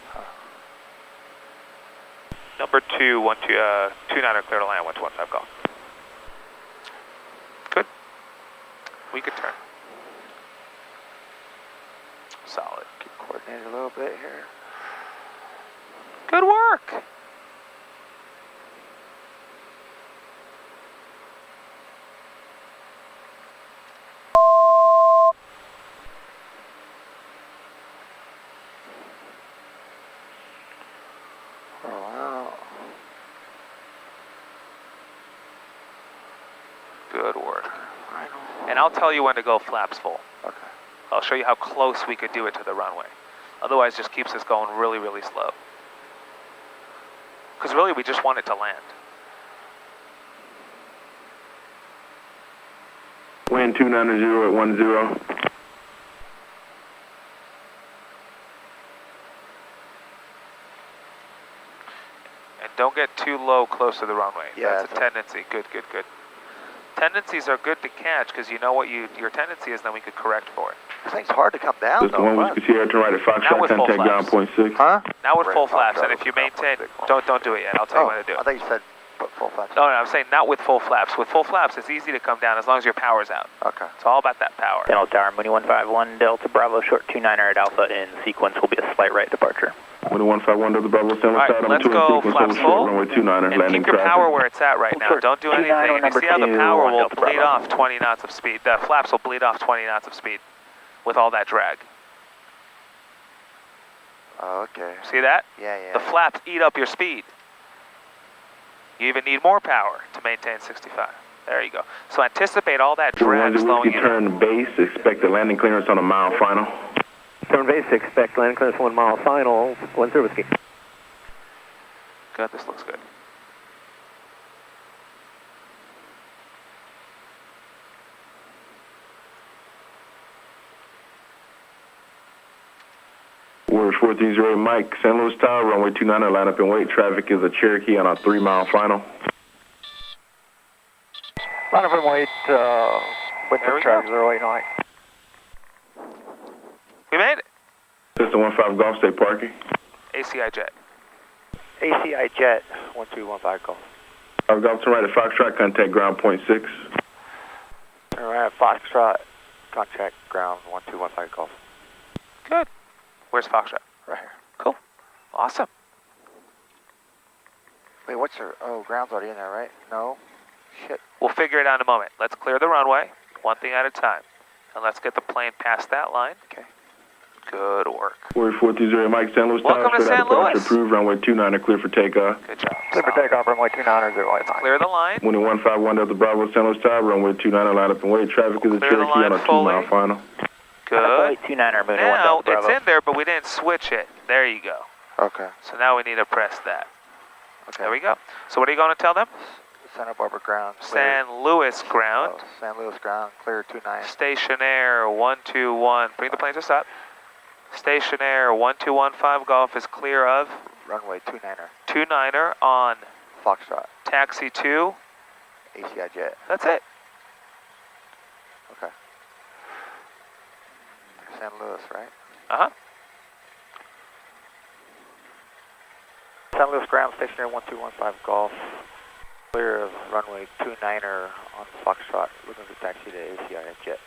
Number 2, 29er clear to land, 1215 golf. Good. We could turn. Solid. Keep coordinated a little bit here. Good work. Wow. Good work. And I'll tell you when to go flaps full. Okay. I'll show you how close we could do it to the runway. Otherwise, it just keeps us going really, really slow. Because really, we just want it to land. Wind 290 at 10. And don't get too low close to the runway. Yeah, that's a tendency. Good, good, good. Tendencies are good to catch because you know what your tendency is, then we could correct for it. This thing's hard to come down, This though. one, you can see air turn right at Foxtrot, contact ground .6. Huh? Not with full flaps, and if you maintain, don't do it yet. I'll tell you when to do it. I thought you said put full flaps. No, I'm saying not with full flaps. With full flaps, it's easy to come down as long as your power's out. Okay. It's all about that power. Delta Tower, Mooney 151, Delta Bravo, short 29er at Alpha in sequence will be a slight right departure. Mooney 151, Delta Bravo, San Luis. All right, let's go flaps full. Runway 29er, And landing keep your traffic. power where it's at right now. Don't do anything. And you see how the power will bleed off 20 knots of speed. The flaps will bleed off 20 knots of speed with all that drag. Oh, okay. See that? Yeah, yeah. The flaps eat up your speed. You even need more power to maintain 65. There you go. So anticipate all that drag slowing you turn base, expect the landing clearance on a mile final. Turn base, expect landing clearance 1 mile final, 10 whiskey. Good, this looks good. Word 430 Mike, San Luis Tower, runway 29er, line up and wait. Traffic is a Cherokee on a 3 mile final. Line up and wait, with the traffic 089. We made it. Cessna 15 Golf, stay parking. ACI jet. ACI jet, 1215 Golf. 5 Golf, turn right at Foxtrot, contact ground .6. Turn right at Foxtrot, contact ground 1215 Golf. Good. Where's Foxtrot? Right here. Cool. Awesome. Wait, what's your... Oh, ground's already in there, right? No? Shit. We'll figure it out in a moment. Let's clear the runway, one thing at a time. And let's get the plane past that line. Okay. Good work. Word 430 Mike, San Luis Tower. Welcome to San Luis. Approved, runway 29er, clear for takeoff. Good job. Clear for takeoff, runway 29er, 089. Clear the line. Mooney 151, Delta Bravo, San Luis Tower, runway 29er, line up and wait. Traffic is a Cherokee on a 2 mile final. Good. 29er, Mooney 1 Now, Delta Bravo. it's in there, but we didn't switch it. There you go. Okay. So now we need to press that. Okay. There we go. So what are you going to tell them? Santa Barbara ground. Clear. San Luis ground. Oh, San Luis ground, clear 29. Stationair 121. Bring the plane to stop. Stationair 1215 Golf is clear of Runway 29er. 29er on Foxtrot. taxi 2. ACI jet. That's it. Okay. San Luis, right? Uh-huh. San Luis ground, stationary 1215 Golf. Clear of runway 29er on Foxtrot, looking for taxi to ACI jet.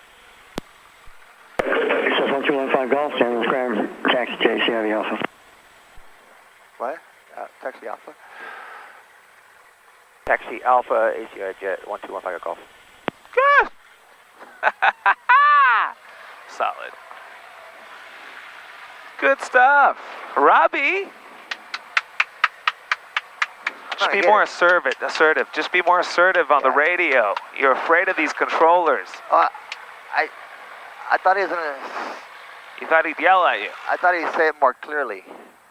Access 1215 Golf, San Luis ground, taxi to ACI Alpha. What? Taxi Alpha? Taxi Alpha, ACI jet, 1215 Golf. Good. Solid. Good stuff. Robbie. Just be more assertive. Just be more assertive on the radio. You're afraid of these controllers. I thought he was gonna... You thought he'd yell at you. I thought he'd say it more clearly.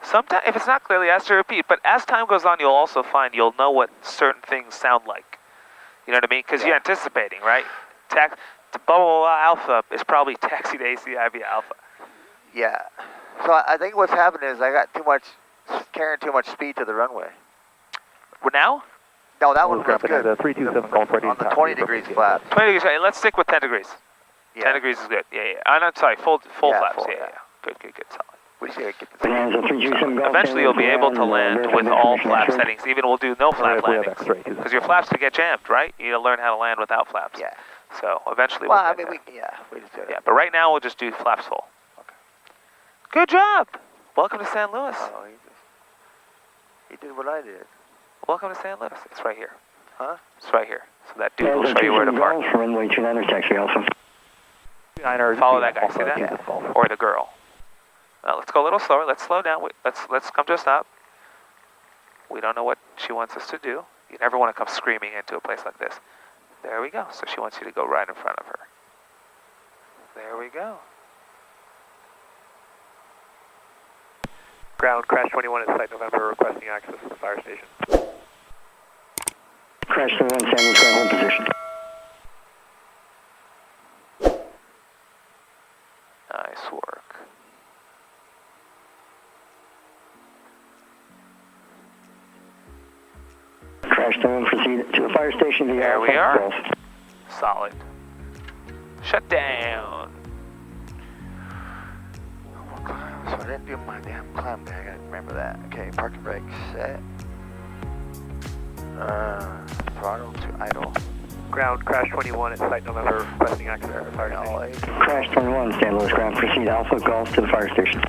Sometimes, if it's not clearly, ask to repeat. But as time goes on, you'll also find you'll know what certain things sound like. You know what I mean? Because you're anticipating, right? Blah, blah, blah, Alpha is probably taxi to ACI via Alpha. Yeah. So I think what's happened is I got carrying too much speed to the runway. Now? No, that one was good. 327 Golf ready. On the 20 degrees flat. 20 degrees, right. Let's stick with 10 degrees. Yeah. 10 degrees is good. Yeah. I'm not sorry, full flaps. Full, Yeah. Good, solid. We should get the Eventually you'll be able to land with all flap settings. Even we'll do no flap landings. Because your flaps can get jammed, right? You need to learn how to land without flaps. Yeah. So eventually we just do it. Yeah, but right now we'll just do flaps full. Okay. Good job. Welcome to San Luis. Oh, He did what I did. Welcome to San Luis. It's right here. Huh? It's right here. So that dude will show you where to park. For runway 29er, taxi Alpha. Follow that guy. See that? Or the girl. Let's go a little slower. Let's slow down. Let's come to a stop. We don't know what she wants us to do. You never want to come screaming into a place like this. There we go. So she wants you to go right in front of her. There we go. Ground, crash 21 at site November, requesting access to the fire station. Crash 21, San Luis ground, hold position. Nice work. Crash 21, proceed to the fire station. There we are. Solid. Shut down. So I didn't do my damn climb bag. I didn't remember that. Okay, parking brake set. Throttle to idle. Ground, crash 21 at site November, requesting access to the fire station. Crash 21, San Luis ground, proceed Alpha Golf to the fire station.